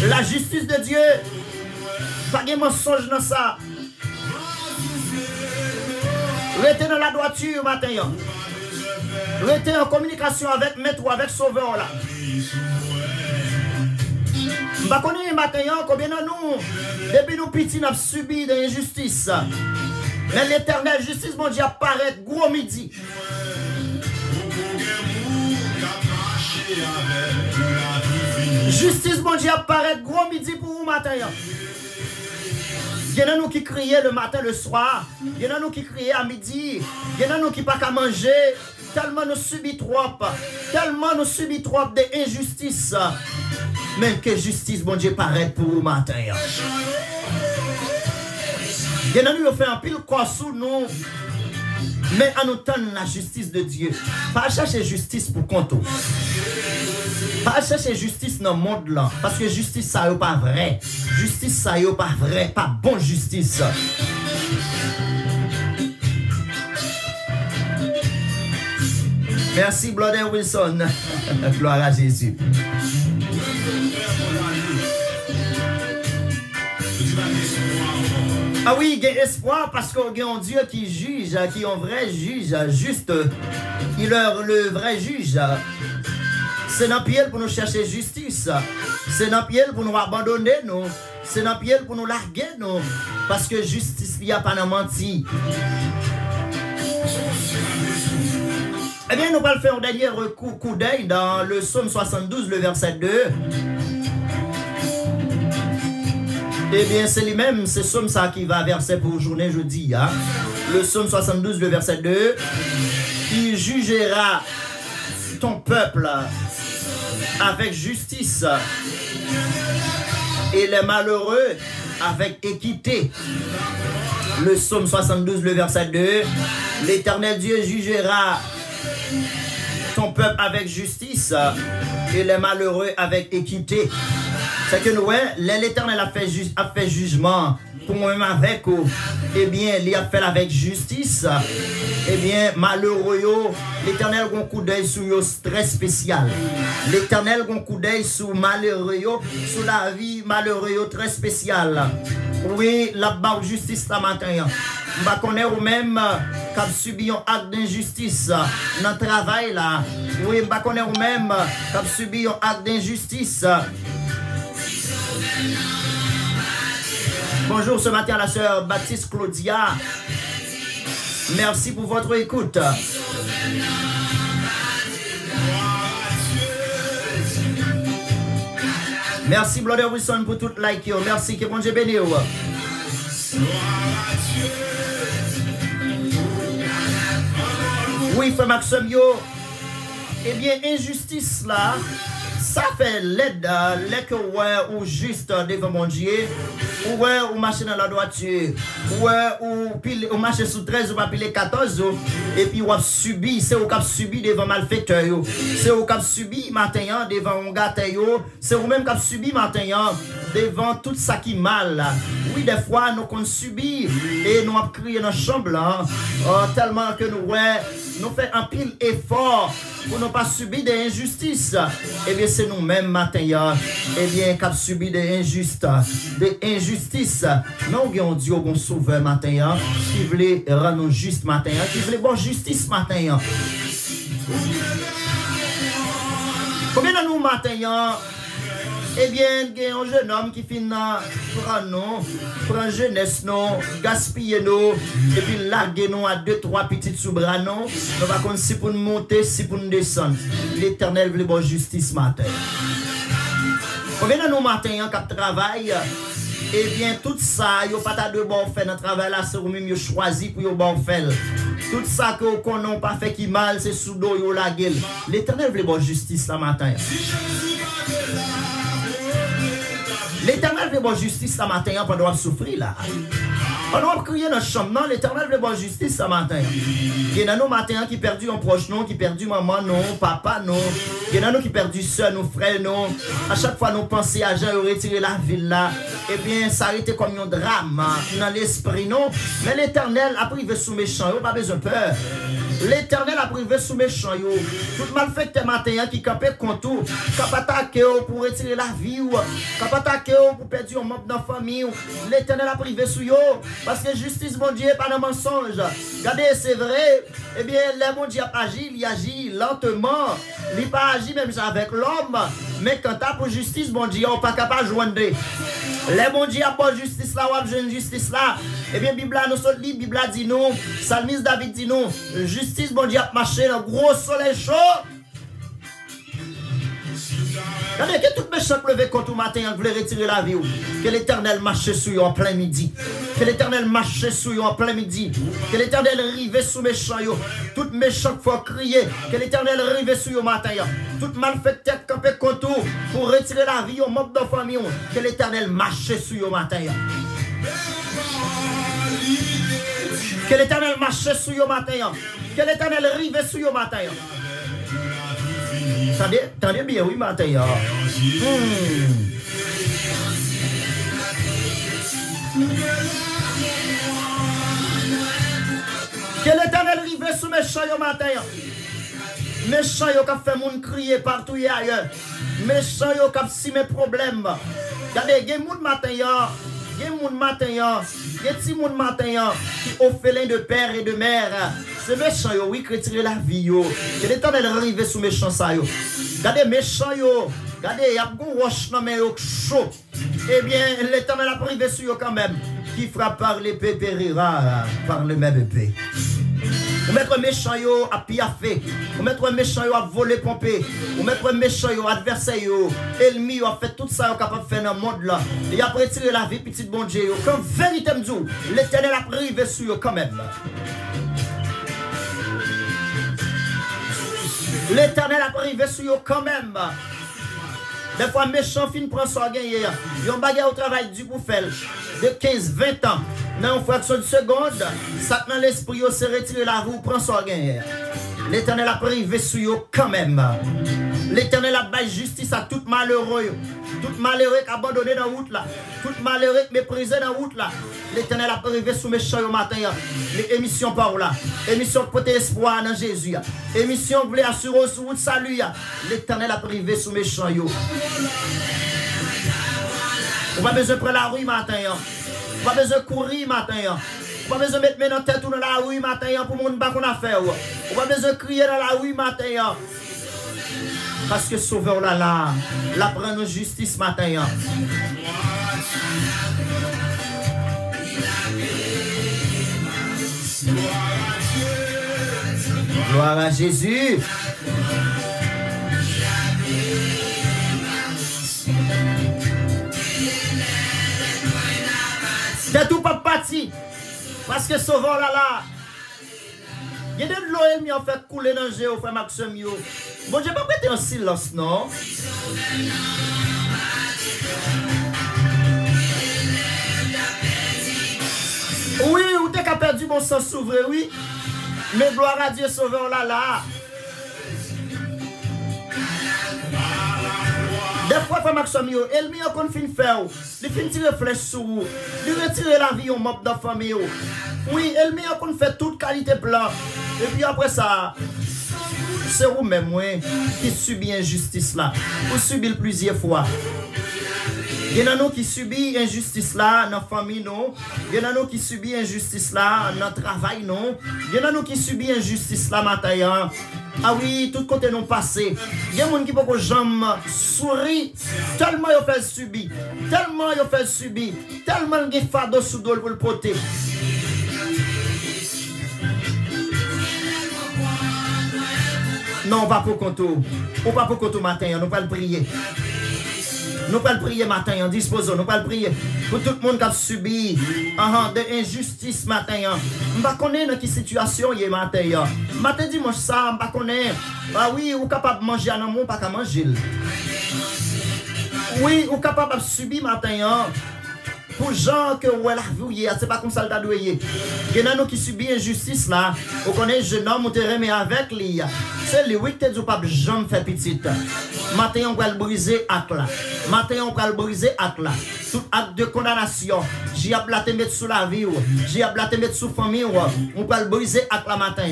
La justice de Dieu, pas de mensonge dans ça. Restez dans la droiture matin. Restez en communication avec maître ou avec sauveur là. Je ne sais pas matin combien de nous, depuis nous petits, nous avons subi des injustices. Mais l'éternelle justice, mon Dieu, apparaît gros midi. Justice, mon Dieu, apparaît gros midi pour vous matin. Il y en a nous qui criaient le matin, le soir. Il y en a nous qui criaient à midi. Il y en a nous qui n'ont pas qu'à manger. Tellement nous subissons trop. Tellement nous subissons trop d'injustice. Mais que justice, bon Dieu, paraît pour vous matin. Il y en a nous qui ont fait un pile quoi sous nous. Mais en nous tenant la justice de Dieu. Pas chercher justice pour compte. Pas chercher justice dans le monde là. Parce que justice, ça n'est pas vrai. Justice, ça n'est pas vrai. Pas bon justice. Merci, Blood Wilson. Gloire à Jésus. Ah oui, il y a espoir parce qu'il y a un Dieu qui juge, qui est un vrai juge, juste. Il est le vrai juge. C'est dans pied pour nous chercher justice. C'est dans pied pour nous abandonner, nous. C'est dans pied pour nous larguer, nous. Parce que justice, il n'y a pas de menti. Eh bien, nous allons faire un dernier coup d'œil dans le psaume 72, le verset 2. Eh bien, c'est lui-même, c'est psaume ça qui va verser pour journée jeudi. Hein? Le psaume 72, le verset 2. Il jugera ton peuple avec justice et les malheureux avec équité. Le psaume 72, le verset 2. L'Éternel Dieu jugera ton peuple avec justice et les malheureux avec équité. C'est que nous, l'Éternel a fait jugement pour moi-même avec eux. Eh bien, il a fait avec justice. Eh bien, malheureux, l'Éternel a un coup d'œil sur eux très spécial. L'Éternel a un coup d'œil sur malheureux, sur la vie malheureux très spéciale. Oui, la barre justice la matin. On va connaître ou même qui a subi un acte d'injustice dans le travail là. Oui, on va connaître ou même qui a subi un acte d'injustice. Bonjour ce matin à la sœur Baptiste Claudia. Merci pour votre écoute. Merci Blood Wilson pour tout like yo. Merci que bon Dieu bénisse. Oui, frère Maxime yo. Eh bien, injustice là. Ça fait l'aide, que ouais, ou juste devant mon Dieu, ou marcher dans la droiture, ou marcher sous 13 ou pas piler 14, et puis ou subi, c'est ou cap subi devant malfaiteur, c'est ou cap subi matin devant un gâteau, c'est ou même cap subi matin devant tout ça qui mal. Oui, des fois nous qu'on subit et nous avons crié dans la chambre là, tellement que nous ouais, nous faisons un pile effort pour ne pas subir des injustices. Eh bien, c'est nous-mêmes, matin, eh bien, qui avons subi des injustices. Nous avons Dieu, un sauveur, matin, qui voulait rendre nous juste, matin, qui voulait bonne justice, matin. Combien de nous, matin, eh bien, il y a un jeune homme qui finit prend jeunesse, gaspiller nous, et puis larguer nous à 2-3 petites sous-bras, nous va comme si pour nous monter, si pour nous descendre. L'Éternel veut bonne justice matin. Combien de nous matin qui travaillent, eh bien, tout ça, il n'y a pas de bon fait dans le travail là, c'est vous-même choisi pour vous bon faire. Tout ça que vous n'avez pas fait qui mal, c'est sous dos, la gueule. L'Éternel veut bonne justice ce matin. L'Éternel veut bonne justice ce matin pendant souffrir là. Pendant crier dans la chambre, non, l'Éternel veut bonne justice ce matin. Il y en a nos matins qui perdu un proche, non, qui perdu maman, non, papa, non. Il y en a nous qui perdu soeur, nos frères, non. À chaque fois, nous pensons à Jean retirer la ville là. Eh bien, ça a été comme un drame dans l'esprit, non. Mais l'Éternel a privé sous méchant, pas besoin de peur. L'Éternel a privé sous méchant, tout malfaiteur matin qui campait contre tout, qui attaqué pour retirer la vie, qui attaqué pour perdre un membre dans la famille. L'Éternel a privé sous yo, parce que justice, mon Dieu, pas de mensonge. Regardez, c'est vrai, eh bien, le bon Dieu a agi, il agit lentement, il n'a pas agi même avec l'homme, mais quand tu as pour justice, mon Dieu, on n'est pas capable de joindre. Le bon Dieu a pas justice là, ou a besoin de justice là. Eh bien, Bible nous sort libre, Bible dit nous, Psalmiste David dit nous, justice, bon Dieu a marché dans gros soleil chaud. Regardez, que tout méchant levé contre le matin, voulait retirer la vie. Que l'Éternel marche sur eux en plein midi. Que l'Éternel marche sur eux en plein midi. Que l'Éternel rive sous méchant. Tout méchant faut crier. Que l'Éternel rive sur eux matin. Tout malfaiteur campé contre eux pour retirer la vie au membre de la famille. Que l'Éternel marche sur eux matin. Que l'Éternel marche sur eux matin. Que l'Éternel rive sur eux matin. Attendez bien, oui, matin. Que l'Éternel rive sous méchant au matin. Méchant qui a fait mon crier partout et ailleurs. Méchant qui a si mes problèmes. Regardez, il y a des gens matin. Il y a des gens matin qui ont fait de père et de mère. C'est méchant, oui, qui retire la vie. Que l'Éternel arrive sous méchant ça. Regardez, méchant, regardez, il y a un roche dans mes chaud. Eh bien, l'Éternel a privé sur eux quand même. Qui frappe par l'épée périra par le même épée. Ou mettre méchant à piaffer. Ou mettre méchant à voler pomper. Ou mettre méchant adversaire ennemi a fait tout ça capable de faire dans le monde là. Et après tirer la vie petit bon Dieu. Comme vérité me dit, l'Éternel a privé sur eux quand même. L'Éternel a privé sur eux quand même. Des fois, méchant fin prend son gagné. Ils ont bagarre au travail du pour faire de 15-20 ans. Dans une fraction de seconde, ça dans l'esprit, se retire la roue, prend son gagné. L'Éternel a privé sur eux quand même. L'Éternel a baillé justice à tout malheureux. Tout malheureux qui a abandonné dans la route là. Tout malheureux qui méprisé dans la route là. L'Éternel a privé sous méchant au matin. Les émissions par là. Émission pour espoir dans Jésus. Émission voulait assurer sur route salut. L'Éternel a privé sous méchant. On va besoin de prendre la rue matin. On va besoin de courir matin. On va besoin de mettre mes tête dans la rue matin pour mon bas qu'on a fait. On va besoin de crier dans la rue matin. Parce que sauveur là, la prend nos justice matin. Gloire à Jésus. C'est tout pas parti. Parce que sauveur là. Il y a de l'eau qui ont fait couler dans le jeu, frère Maxime. Bon, je n'ai pas prêté en silence, non? Oui, ou t'es qu'à perdu mon sang souverain, oui. Mais gloire à Dieu, sauveur là. Des fois, frère Maxime, elle m'a fin faire. Il fin tirer flèche sur vous. Il retire la vie au mob de la famille. Oui, elle met qu'on fait toute qualité plan. Et puis après ça, c'est vous-même qui subit injustice là. Vous subissez plusieurs fois. Il y en a nous qui subissent injustice là dans la famille, non. Il y en a nous qui subissent injustice là dans le travail, non. Il y en a nous qui subissent injustice là matin. Ah oui, tout côté nous passé. Il y a des gens qui peuvent jamais sourire tellement ils fait subir. Tellement ils fait subir. Tellement ils ont fardeau sous dos pour le porter. Non, pas pour contour. Ou pas pour contour matin, nous pas le prier. Nous pas le prier matin, en disposons, nous pas le prier pour tout le monde qui a subi de injustice matin. Je ne sais pas dans quelle situation il y a matin. Matin dimanche ça, je ne sais pas connaître. Ah oui, ou capable de manger à l'amour, pas qu'à manger. Oui, ou capable de subir matin. Pour gens que ouais la vie, c'est pas comme ça le tas doué. Il y en a nous qui subissent injustice là. On connaît jeune homme, on te remet avec lui. C'est lui qui te dit pas jamais faire petite. Matin on va le briser acte là. Matin on va le briser acte là. Tout acte de condamnation, j'ai appelé te mettre sous la vie, j'ai appelé te mettre sous famille, on va le briser acte là matin.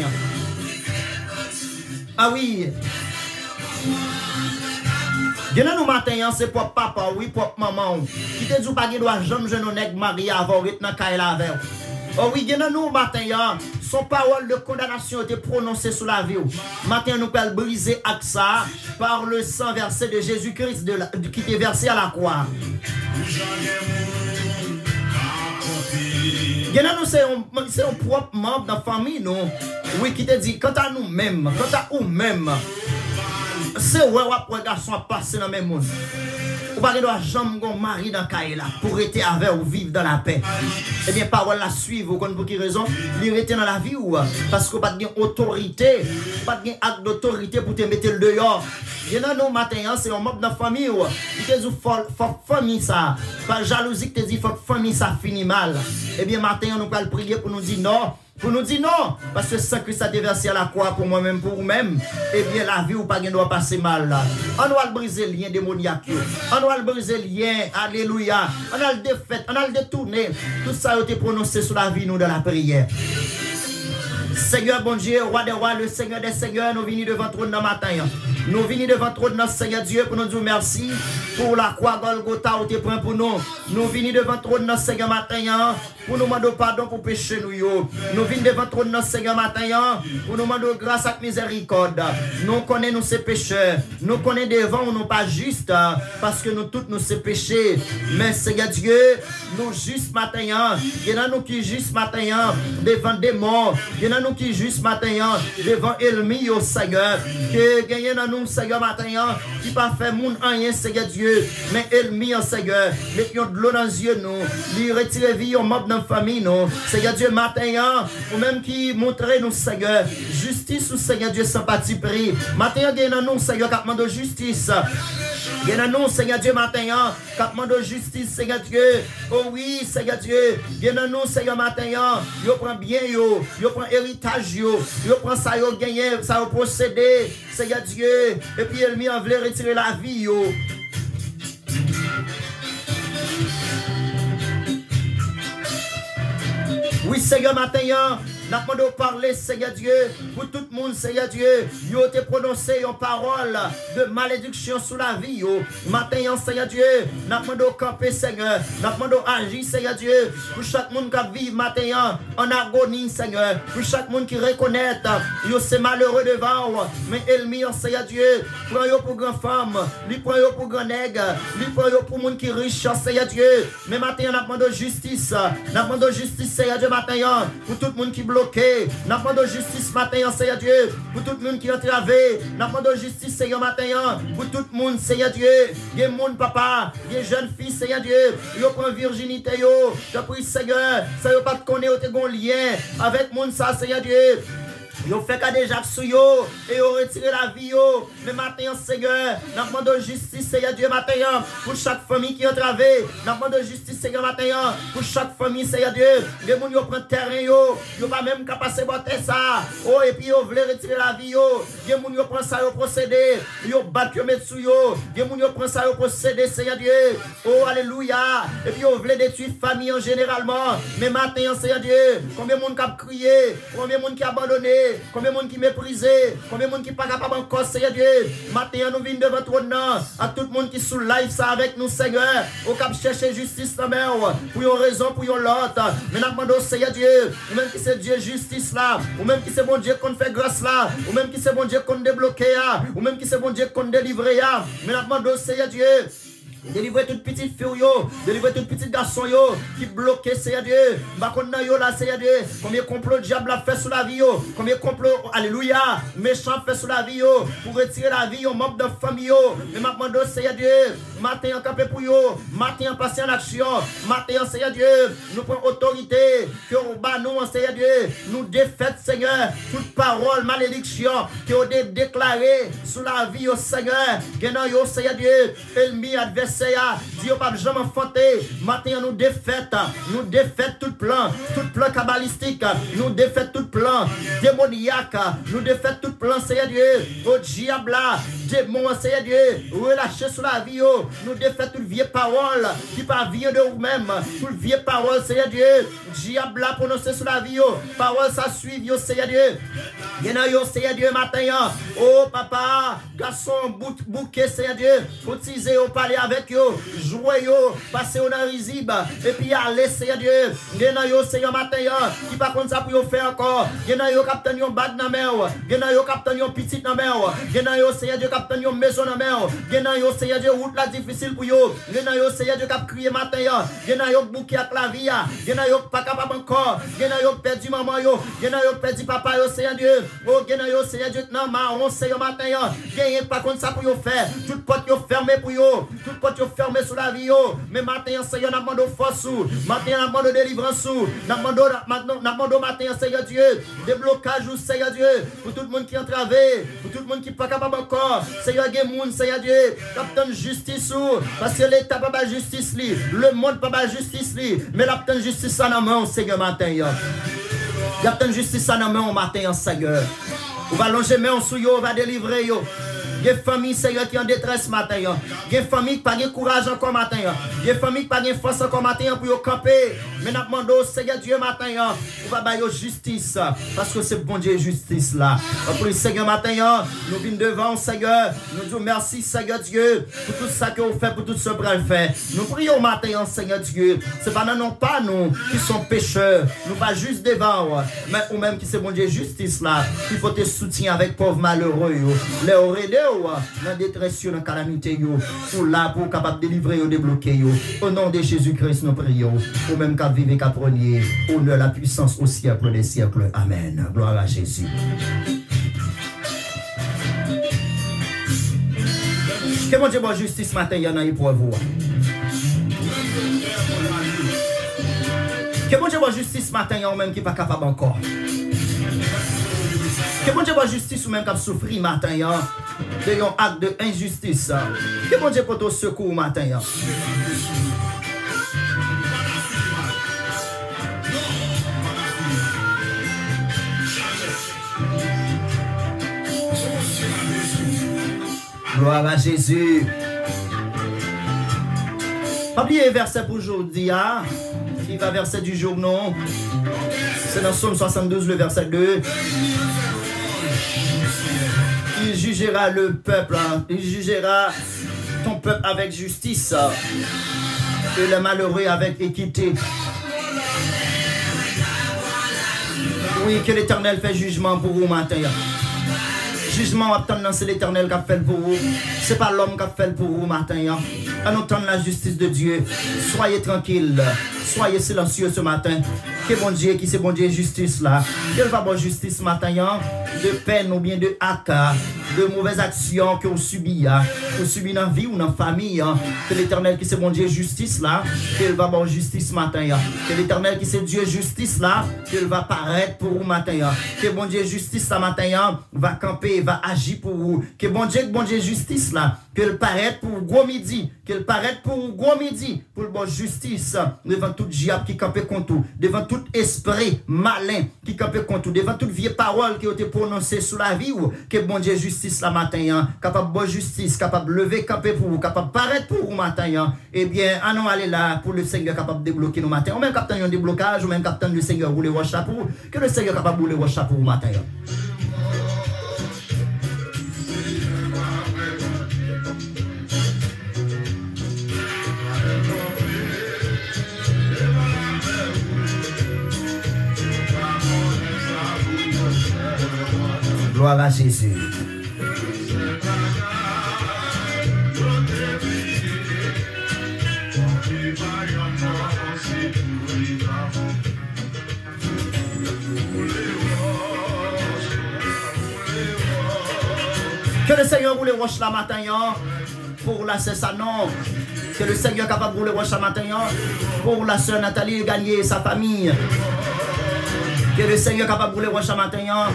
Ah oui. Il y a nous matin, c'est pour papa, oui, pour maman. Qui te dit pas qu'il doit jamais jeune nèg marié avant d'être dans caille la veille. Oh oui, il y a nous matin, son parole de condamnation était prononcée sur la vie. Matin, nous pouvons briser avec ça par le sang versé de Jésus-Christ qui était versé à la croix. Il y a nous, c'est un propre membre de la famille, non? Oui, qui te dit, quant à nous-mêmes, quant à nous-mêmes, c'est ouais ouais garçon passer dans même monde. Ou pas doit jamais gon mari dans caille là pour être avec ou vivre dans la paix. Eh bien parole la suivre pour quelle raison? Il rester dans la vie ou parce que pas de autorité, pas de acte d'autorité pour te mettre le dehors. Il y en a nos matin c'est un membre de la famille ou qui te dit faut famille ça. Pas jalousie qui te dit faut famille ça finit mal. Eh bien matin on nous va prier pour nous dire non. Pour nous dire non, parce que sans que ça déversé à la croix pour moi-même, pour vous-même, eh bien la vie ou pas doit passer mal là. On doit briser le lien démoniaque, on doit briser le lien, alléluia, on a le défait, on a le détourné. Tout ça a été prononcé sur la vie nous dans la prière. Seigneur bon Dieu, roi des rois, le Seigneur des seigneurs, nous venons devant trône dans matin. Nous venons devant trône dans Seigneur Dieu pour nous dire merci pour la croix Golgotha où tu prends pour nous. Nous venons devant trône dans Seigneur matin pour nous demander pardon pour péché nous. Nous venons devant trône dans Seigneur matin pour nous demander grâce et miséricorde. Nous connaissons nous ces pécheurs. Nous connaissons devant nous pas juste parce que nous tous nous ces péchés. Mais Seigneur Dieu, nous juste matin, il y en a nous qui juste matin devant des morts. Il y en a nous qui juste matin devant Elmi au Seigneur. Que gagnez dans nous Seigneur matin qui pas fait moun rien Seigneur Dieu. Mais Elmi au Seigneur. Mettons de l'eau dans les yeux nous. Lui retirer vie au mob dans la famille nous. Seigneur Dieu matin ou même qui montrer nous Seigneur. Justice ou Seigneur Dieu sympathie prix. Matin gagnez dans nous Seigneur qui demande justice. Gagnez dans nous Seigneur Dieu matin qui demande justice Seigneur Dieu. Oh oui Seigneur Dieu. Gagnez dans nous Seigneur matin. Yo prend bien yo prend héritage yo prend ça yo gagner ça yo posséder Seigneur Dieu et puis elle en veut retirer la vie yo. Oui Seigneur matin n'a pas de parler Seigneur Dieu pour tout le monde Seigneur Dieu yo te prononcé une parole de malédiction sur la vie yo matin Seigneur Dieu n'a pas de camper Seigneur n'a pas de agir Seigneur Dieu pour chaque monde qui vit matin en agonie Seigneur pour chaque monde qui reconnaît yo c'est malheureux devant mais Elmi Seigneur Dieu prend yo pour grand femme lui prend yo pour grand nègre lui prend yo pour monde qui riche Seigneur Dieu mais matin n'a pas de justice Seigneur Dieu matin pour tout le monde qui bloque. N'a pas de justice matin, Seigneur Dieu, pour tout le monde qui est entravé. N'a pas de justice, Seigneur matin, pour tout le monde, Seigneur Dieu. Il y a monde, papa, il y a jeune fille, Seigneur Dieu. Yo prend virginité, yo. Je prie, Seigneur, ça ne pas te connaître, tu as un lien avec monde, ça, Seigneur Dieu. Yo fait qu'à déjà sous yo et yo retiré la vie yo. Mais matin, Seigneur, nous demandons justice, Seigneur Dieu, matin, pour chaque famille qui est entravée. Nous demandons justice, Seigneur, matin, pour chaque famille, Seigneur Dieu. Les gens yo prennent terrain yo pas même qu'à passer botter ça. Oh, et puis yo voulez retirer la vie yo. Les gens yo prennent ça yo procéder. Yo battre yo mettre sous yo. Les gens yo prennent ça yo procéder, Seigneur Dieu. Oh, alléluia. Et puis yo voulez détruire famille en généralement. Mais matin, Seigneur Dieu, combien de monde qui a crié, combien de monde qui a abandonné, combien de monde qui méprisé, combien de monde qui pas capable encore, Seigneur Dieu. Matin, nous venons devant toi, à tout le monde qui sous live ça avec nous, Seigneur. Au cap chercher justice la mer, pour une raison, pour une l'autre. Mais nous demandons, Seigneur Dieu, ou même qui c'est Dieu justice là, ou même qui c'est bon Dieu qu'on fait grâce là, ou même qui c'est bon Dieu qu'on débloque là, ou même qui c'est bon Dieu qu'on délivre là. Mais nous demandons, Seigneur Dieu, délivrer toute petite fille yo, délivrer toute petite garçon yo qui bloqué, Seigneur Dieu. Bakon nan yo là, Seigneur Dieu. Combien complot diable a fait sous la vie yo, combien complot, alléluia, méchant fait sous la vie yo pour retirer la vie yo, membre de famille yo. Mais maintenant, Seigneur Dieu, matin en campé pour yo, matin en passé en action, matin, Seigneur Dieu, nous prenons autorité que on bat nous, Seigneur Dieu, nous défaite, Seigneur, toute parole malédiction que on déclaré sous la vie yo, Seigneur. Genan yo, Seigneur Dieu, ennemi adversaire. Dieu pas jamais enfanté. Matin nous défaite tout plan cabalistique, nous défaite tout plan démoniaque, nous défaite tout plan, Seigneur Dieu. Au diable, démon, Seigneur Dieu, relâchez sur la vie, nous défaite toute vieille parole qui pas vient de vous-même, toute vieille parole, Seigneur Dieu. Diable prononcé sur la vie, parole ça suit, Seigneur Dieu. Yo, Seigneur Dieu, matin, oh papa, garçon, bouquet, Seigneur Dieu, cotiser, parler avec yo, jouer yo, passer au narizib, et puis aller, Seigneur Dieu. Gena yo, Seigneur, matin, qui par contre ça pour yo faire encore. Gena yo, captain yon bag na mer, gena yo, captain yon petit na mer, gena yo, Seigneur Dieu, captain yon maison na mer, gena yo, Seigneur Dieu, route la difficile pour yo, gena yo, Seigneur Dieu, cap crier matin, gena yo, bouquet à la vie, gena yo, pas capable encore, gena yo, perdu maman yo, gena yo, perdu papa yo, Seigneur Dieu. Oh, gena yo, Seigneur Dieu, non, marron, Seigneur, matin, gena par contre ça pour yo faire, toute porte yo fermée pour yo, toute porte yo fermée sur la vie yo. Mais matin, Seigneur, n'a demandé force, matin, n'a demandé délivrance, n'a demandé matin, Seigneur Dieu, déblocage, Seigneur Dieu, pour tout le monde qui est entravé, pour tout le monde qui n'est pas capable encore, Seigneur, Seigneur Dieu, captain justice, parce que l'État n'a pas justice, le monde n'a pas justice, mais l'obtain justice en main, Seigneur, matin, l'obtain justice en main, matin, Seigneur. On va longer main sous yo, on va délivrer yo. Il y a des familles, Seigneur, qui sont en détresse matin. Il y a des familles qui n'ont pas de courage encore matin. Il y a des familles qui n'ont pas de force encore matin pour camper. Mais nous demandons, Seigneur Dieu, matin, on va bailler justice. Parce que c'est bon Dieu justice là. Pour le Seigneur matin, nous venons devant, Seigneur. Nous disons merci, Seigneur Dieu, pour tout ça que vous faites, pour tout ce que vous faites. Nous prions matin, Seigneur Dieu. Ce n'est pas non pas nous qui sommes pécheurs. Nous pas juste devant, mais ou même qui c'est bon Dieu justice là. Qui peut te soutenir avec pauvres malheureux. Les oreilles. Dans la détresse, dans la calamité, pour là, pour capable de délivrer ou débloquer. Au nom de Jésus-Christ, nous prions. Pour même qu'à vivre et qu'à prôner, honneur la puissance au siècle des siècles. Amen. Gloire à Jésus. Que bon Dieu, bonne justice matin, il y en a eu pour vous. Que bon Dieu, bonne justice matin, il y en a même qui n'est pas capable encore. Que bon Dieu, bonne justice ou même qui a souffert matin, de un acte de injustice. Que bon Dieu pour ton secours matin. Gloire à Jésus. Pas oublier verset pour aujourd'hui. Qui va verset du jour, non? C'est dans Psaume 72, le verset 2. Il jugera le peuple, il jugera ton peuple avec justice et le malheureux avec équité. Oui, que l'Éternel fait jugement pour vous matin. Jugement, c'est l'Éternel qui a fait pour vous. Ce n'est pas l'homme qui a fait pour vous matin. En entendant la justice de Dieu, soyez tranquille, soyez silencieux ce matin. Que bon Dieu, qui c'est bon Dieu justice là. Quelle va bonne justice matin, de peine ou bien de acte. de mauvaises actions que vous subissez, que vous subissez dans la vie ou dans la famille. Que l'Éternel qui c'est mon Dieu justice là, qu'il va avoir justice matin. Que l'Éternel qui c'est Dieu justice là, qu'il va paraître pour vous matin. Que bon Dieu justice là matin va camper, va agir pour vous. Que bon Dieu justice là, qu'il paraître pour gros midi, qu'il paraître pour gros midi, pour le bon justice devant tout diable qui campait contre vous, devant tout esprit malin qui campait contre vous, devant toute vieille parole qui a été prononcée sous la vie ou que bon Dieu justice la matin, capable de justice, capable de lever camper pour vous, capable de paraître pour vous matin. Eh bien, allons aller là pour le Seigneur capable de débloquer nos matins, ou même capable de déblocage, ou même capable de le Seigneur rouler roche là pour vous, que le Seigneur capable de rouler roche là pour vous matin. Gloire à Jésus. Que le Seigneur roule roche la matin pour la sœur Sanon. Que le Seigneur capable de rouler roche la matin pour la sœur Nathalie gagner sa famille. Que le Seigneur capable de rouler roche la matin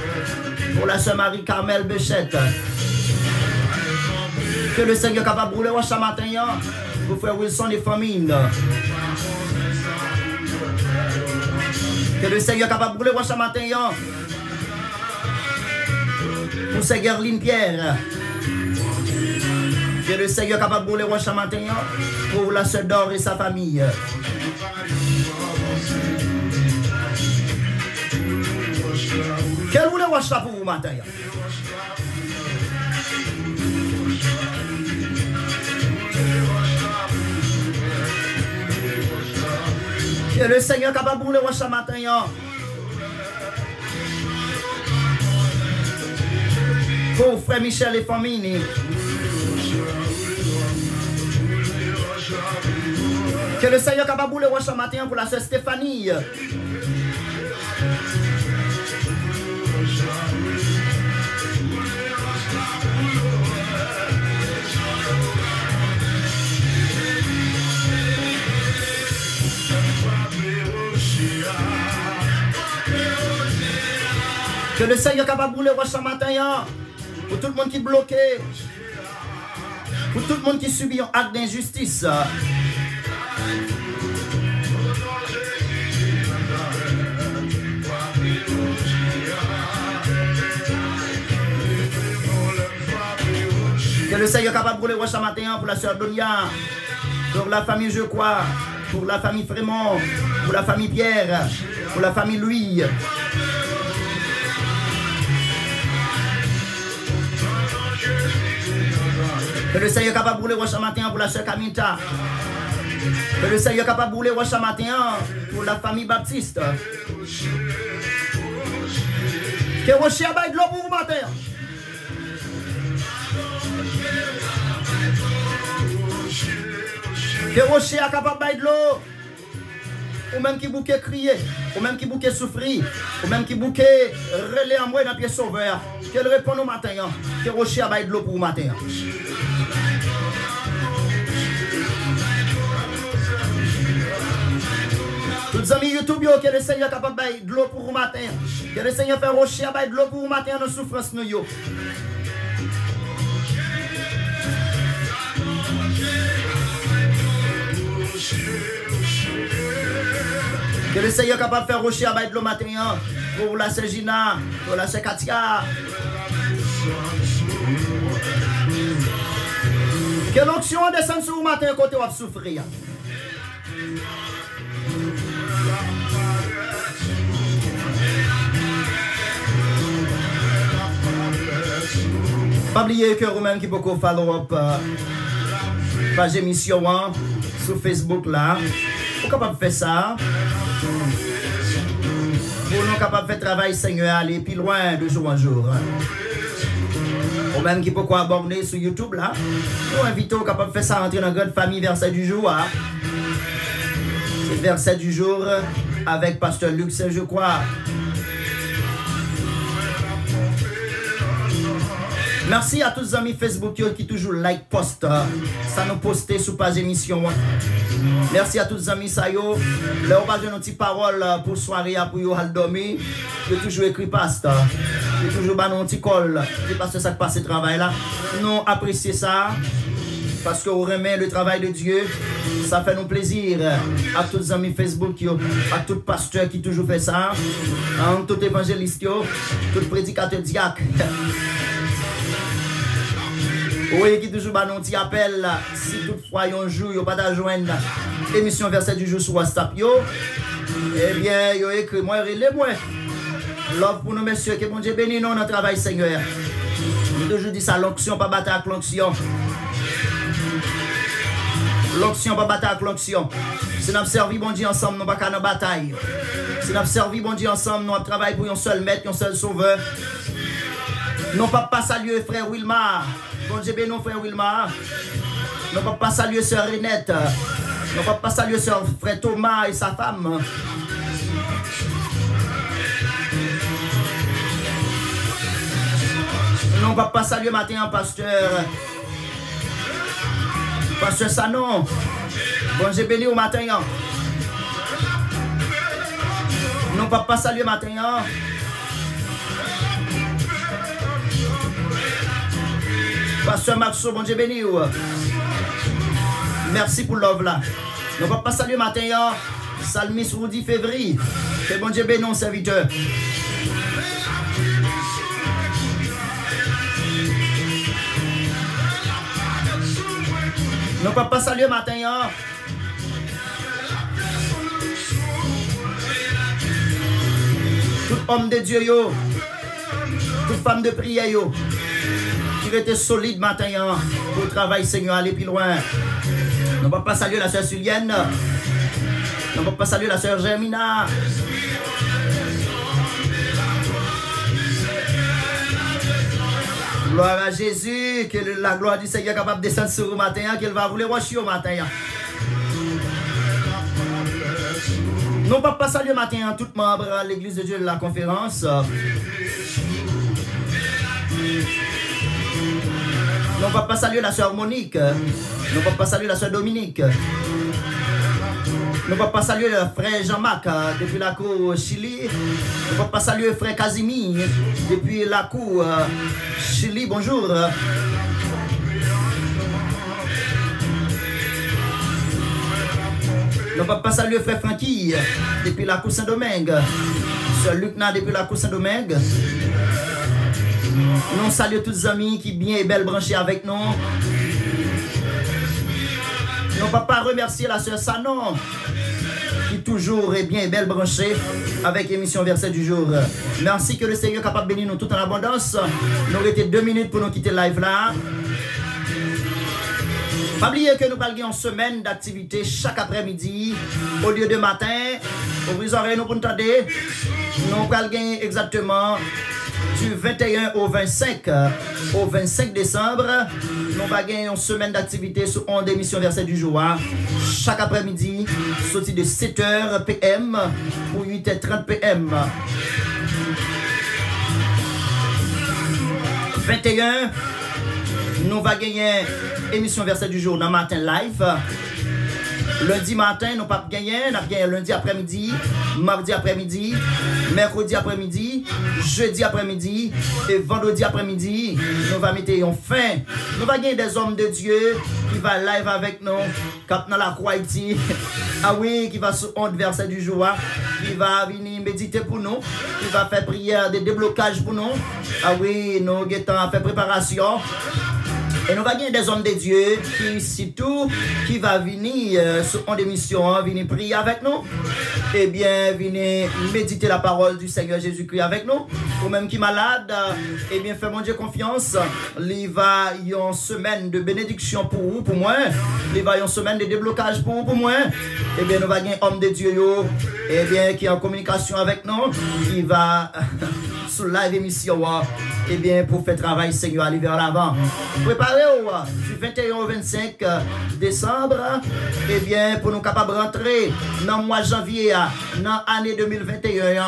pour la sœur Marie-Carmel Béchette. Que le Seigneur capable de rouler roche la matin pour frère Wilson et famille. Que le Seigneur capable de rouler roche la matin pour Sœur Gerline Pierre. Que le Seigneur capable de rouler roche la matin pour la sœur Dor et sa famille. Quel roule roche là pour vous matin? Que le Seigneur capable de rouler roche la matin. Pour frère Michel et famille. Que le Seigneur capable de rouler roche la matin pour la sœur Stéphanie. Que le Seigneur est capable de rouler roche ce matin, pour tout le monde qui est bloqué, pour tout le monde qui subit un acte d'injustice. Que le Seigneur est capable de rouler roche ce matin pour la sœur Donia, pour la famille Je crois, pour la famille Frémont, pour la famille Pierre, pour la famille Louis. Que le Seigneur est capable de rouler roche ce matin pour la sœur Kamita. Que le Seigneur est capable de rouler roche ce matin pour la famille Baptiste. Que rocher abaille de l'eau pour vous matin. Que rocher est capable de l'eau. Ou même qui bouquet crier, ou même qui bouquet souffrir, ou même qui bouquet relais en moi dans pied sauveur. Qu'elle répond au matin. Que rocher abaille de l'eau pour vous matin. Tous les amis YouTube, que le Seigneur est capable de l'eau pour vous matin. Que le Seigneur fait rocher de l'eau pour vous matin dans la souffrance. Que le Seigneur est capable de faire rocher de l'eau matin pour la sœur Gina, pour la sœur Katia. Que l'onction descende sur vous matin côté où vous souffrir. Pas oublier que vous-même qui beaucoup follow-up page émission sur Facebook là. Vous capable de faire ça. Pour nous capable de faire travail Seigneur aller plus loin de jour en jour. Ou même qui peut abonner sur YouTube là. Nous invitons capable de faire ça rentrer dans la grande famille verset du jour. C'est verset du jour avec pasteur Luc je crois. Merci à tous les amis Facebook qui toujours like post. Ça nous poste sur page émission. Merci à tous les amis ça yo. Là on va jouer une petite parole pour soirée pour yo al dormir. J'ai toujours écrit pasteur. J'ai toujours ban un petit call. C'est parce que ça passe ce travail là. Nous apprécions ça. Parce qu'on remet le travail de Dieu, ça fait nous plaisir à tous les amis Facebook, à tout pasteur qui toujours fait ça, à tout évangéliste, tout prédicateur diacre. Oui, qui toujours un petit appel, si toutefois un jour, il n'y a pas d'adjoindre émission verset du jour sur WhatsApp, eh bien, il écrit moi, relais-moi. Love pour nous, messieurs, que bon Dieu bénisse nous, notre travail, Seigneur. Je toujours dis ça, l'onction, pas battre avec l'onction. L'onction, pas battre avec l'onction. Si nous avons servi bon Dieu ensemble, nous ne sommes pas dans la bataille. Si nous avons servi bon Dieu ensemble, nous avons travaillé pour un seul maître, un seul sauveur. Nous ne pas saluer frère Wilmar. Bon Dieu bénisse frère Wilmar. Nous ne pas saluer sœur Renette. Nous ne pas saluer sœur frère Thomas et sa femme. Nous ne pas saluer matin pasteur. Pasteur Sanon, bon Dieu béni au matin. Non, pas saluer matin. Pasteur Maxo, bon Dieu béni. Merci pour l'œuvre là. Non, pas saluer matin. Salmis Rudy février. Que bon Dieu béni au serviteur. Nous ne pouvons pas saluer matin. Tout homme de Dieu, toute femme de prière, qui était solide matin pour le travail, Seigneur, aller plus loin. Nous ne pouvons pas saluer la sœur Sulienne. Nous ne pouvons pas saluer la sœur Germina. Gloire à Jésus, que la gloire du Seigneur est capable de descendre sur le matin, qu'elle va rouler rocher au matin. Nous ne pouvons pas saluer le matin tout membre de l'église de Dieu de la conférence. Nous ne pouvons pas saluer la sœur Monique. Nous ne pouvons pas saluer la sœur Dominique. Nous ne pouvons pas saluer le frère Jean-Marc depuis la cour Chili. Nous ne pouvons pas saluer le frère Casimir depuis la cour Chili. Bonjour. Nous ne pouvons pas saluer le frère Francky depuis la cour Saint-Domingue. Sœur Lucna depuis la cour Saint-Domingue. Nous saluons tous les amis qui bien et belle branchés avec nous. Nous ne pouvons pas remercier la sœur Sanon, qui toujours est bien et belle branchée avec l'émission Verset du jour. Merci que le Seigneur est capable de bénir nous tout en abondance. Nous avons été 2 minutes pour nous quitter le live là. Pas oublier que nous parlons en semaine d'activité chaque après-midi. Au lieu de matin, ouvrez les oreilles nous pour nous entendre. Nous parlons exactement du 21 au 25 décembre. Nous allons gagner une semaine d'activité sur ondes d'émission Verset du jour. Chaque après-midi, sorti de 7h PM pour 8h30 PM. 21, nous allons gagner émission Verset du jour dans le matin live. Lundi matin, nous pas gagner, nous avons gagné lundi après-midi, mardi après-midi, mercredi après-midi, jeudi après-midi et vendredi après-midi. Nous allons mettre en fin. Nous allons gagner des hommes de Dieu qui vont live avec nous, cap dans la croix ici. Ah oui, qui va sur onde Verset du jour, qui va venir méditer pour nous, qui va faire prière de déblocage pour nous. Ah oui, nous allons faire préparation. Et nous allons gagner des hommes de Dieu qui, surtout, qui va venir sur une émission, venir prier avec nous. Et bien, venir méditer la parole du Seigneur Jésus-Christ avec nous. Ou même qui est malade, et bien, fais mon Dieu confiance. Il va y avoir une semaine de bénédiction pour vous, pour moi. Il va y avoir une semaine de déblocage pour vous, pour moi. Et bien, nous allons gagner homme de Dieu, et bien, qui est en communication avec nous, qui va sur live émission, et bien, pour faire travail, Seigneur, aller vers l'avant. Préparez préparer du 21 au 25 décembre, eh bien, pour nous capables de rentrer dans le mois de janvier, dans l'année 2021,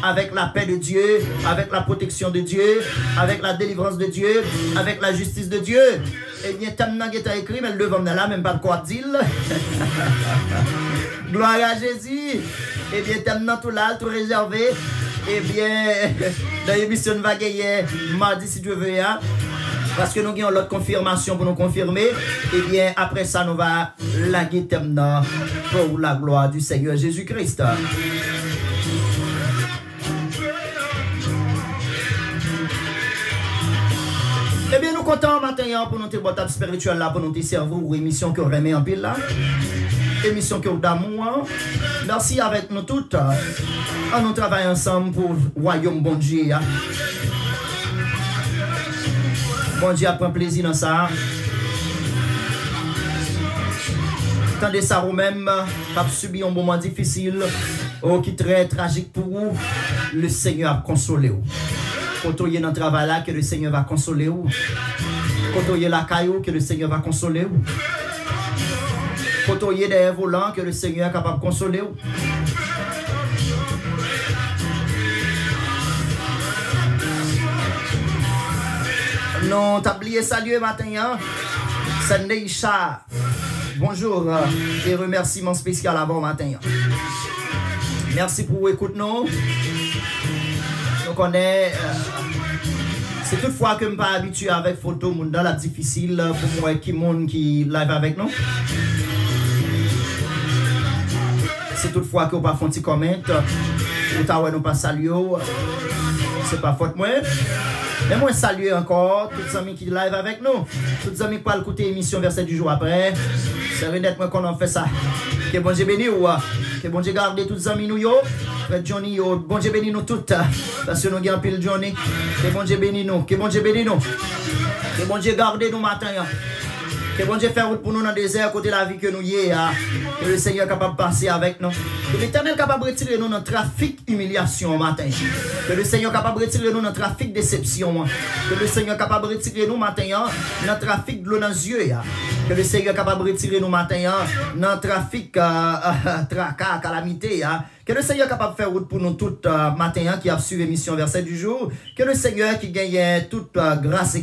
avec la paix de Dieu, avec la protection de Dieu, avec la délivrance de Dieu, avec la justice de Dieu. Eh bien, tellement que tu as écrit, mais le devant là, même pas de quoi dire. Gloire à Jésus. Eh bien, tellement tout là, tout réservé. Eh bien, dans l'émission, on va gagner mardi si Dieu veut. Hein? Parce que nous avons l'autre confirmation pour nous confirmer. Eh bien, après ça, nous allons laguer maintenant pour la gloire du Seigneur Jésus-Christ. Eh bien, nous comptons maintenant pour notre boîte spirituelle là, pour nous servir ou émission que vous remet en pile là. Émission que vous d'amour. Merci avec nous toutes. On travaille ensemble pour le royaume bon Dieu. Bon Dieu prend plaisir dans ça. Tandis ça vous-même, pas subi un moment difficile, qui est très tragique pour vous, le Seigneur a consolé vous. Quand vous êtes dans le travail là, que le Seigneur va consoler vous. Quand vous êtes la caillou, que le Seigneur va consoler vous. Quand vous êtes derrière volant, que le Seigneur est capable de consoler vous. Non, t'as oublié saluer matin, hein? Sandeisha. Bonjour et remerciement spécial avant matin. Merci pour écouter nous. Donc on est... c'est toutefois que je ne suis pas habitué avec photo, dans la difficile pour moi qui monde qui live avec nous. C'est toutefois que vous pas fait un petit comment, ou nous pas saluer, c'est pas faute moi. Mais moi saluer encore tous les amis qui live avec nous, tous les amis qui peuvent écouter l'émission verset du jour après. C'est honnête moi qu'on en fait ça. Que bon Dieu béni ou que bon Dieu garde tous les amis nous yo, frère Johnny yo, bon Dieu béni nous toutes parce que nous avons pile Johnny. Que bon Dieu béni nous, que bon Dieu béni nous. Que bon Dieu garde nous matin. Que bon Dieu fait route pour nous dans le désert côté la vie que nous y est. Que le Seigneur est capable de passer avec nous. Que l'Éternel est capable de retirer nous dans le trafic humiliation matin. Que le Seigneur est capable de retirer nous dans le trafic déception. Que le Seigneur est capable de retirer nous matin dans le trafic de l'eau dans les yeux. Que le Seigneur est capable de retirer nous matin dans le trafic tracas, calamité. Que le Seigneur est capable de faire route pour nous tout matin qui a suivi l'émission verset du jour. Que le Seigneur qui gagne toute grâce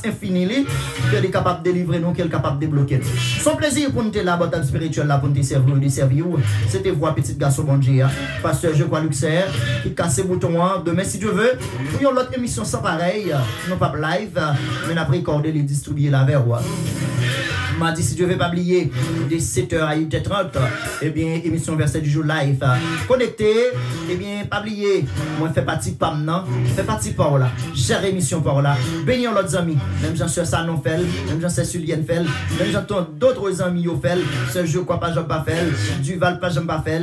infinie, qu'il est capable de délivrer nous, qu'il est capable de débloquer nous. Son plaisir pour nous la bataille spirituelle là pour nous servir. C'était voix petit garçon bon Dieu. Pasteur Je crois Luxer qui casse le bouton. Demain si Dieu veut, pour l'autre émission sans pareil, non pas live, mais après recorder les distribuer la vers. M'a dit si Dieu veut pas oublier de 7h à 8h30, eh bien émission verset du jour live connecté, eh bien pas oublier moi fait partie PAM non, fait partie par là, gère émission par là, bénir l'autre amis, même Jean sur ça non fait, même Jean c'est Julien fait, même j'entends d'autres amis yo fait, ce jeu quoi pas j'en pas fait, Duval pas j'en pas fait,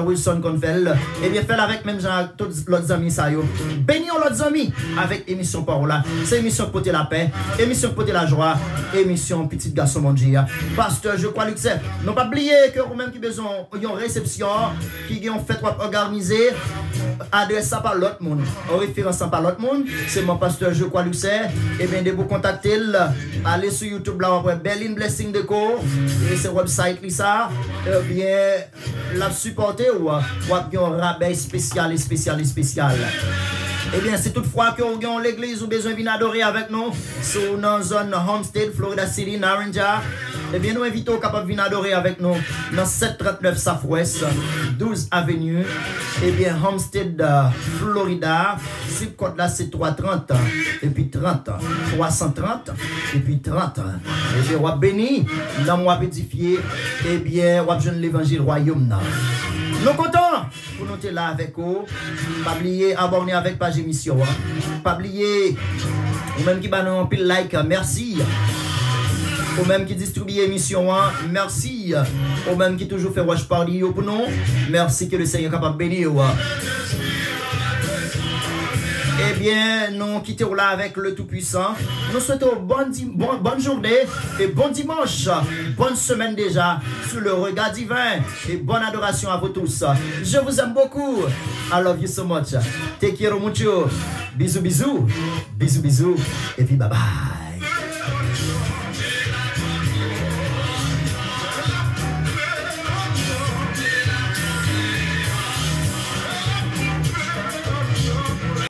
Wilson qu'on fait, eh bien fait avec même Jean tous l'autres amis ça yo, bénir l'autre amis avec émission par là, c'est émission pour la paix, émission pour la joie, émission petit garçon mon Dieu. Pasteur Je crois Luxer, non pas oublier que vous-même qui besoin une réception qui ont fait organisé adresse ça par l'autre monde en référence par l'autre monde c'est mon pasteur Je crois Luxer et bien de vous contacter allez sur YouTube là après Berlin Blessing Déco et c'est website là ça bien la supporter ou un rabais spécial. Eh bien, c'est toutefois que vous avez l'église ou besoin de venir adorer avec nous sur la zone Homestead, Florida City, Naranja. Eh bien, nous invitons capable de venir adorer avec nous dans 739 Southwest, 12 Avenue. Eh bien, Homestead, Florida. Zip code là, c'est 330 et puis 30, 330 et puis 30. Eh bien, on va béni, dans moi pédifié. Eh bien, on va jeune l'évangile royaume. Nous comptons pour nous là avec vous. Pas oublier abonner avec page émission. Pas oublier ou même qui va nous pile like, merci. Ou même qui distribue l'émission, merci. Ou même qui toujours fait watch party pour nous, merci que le Seigneur est capable de bénir. Eh bien, nous quittons là avec le Tout-Puissant. Nous souhaitons bonne journée et bon dimanche. Bonne semaine déjà sous le regard divin. Et bonne adoration à vous tous. Je vous aime beaucoup. I love you so much. Te quiero mucho. Bisous, bisous. Bisous, bisous. Et puis bye bye.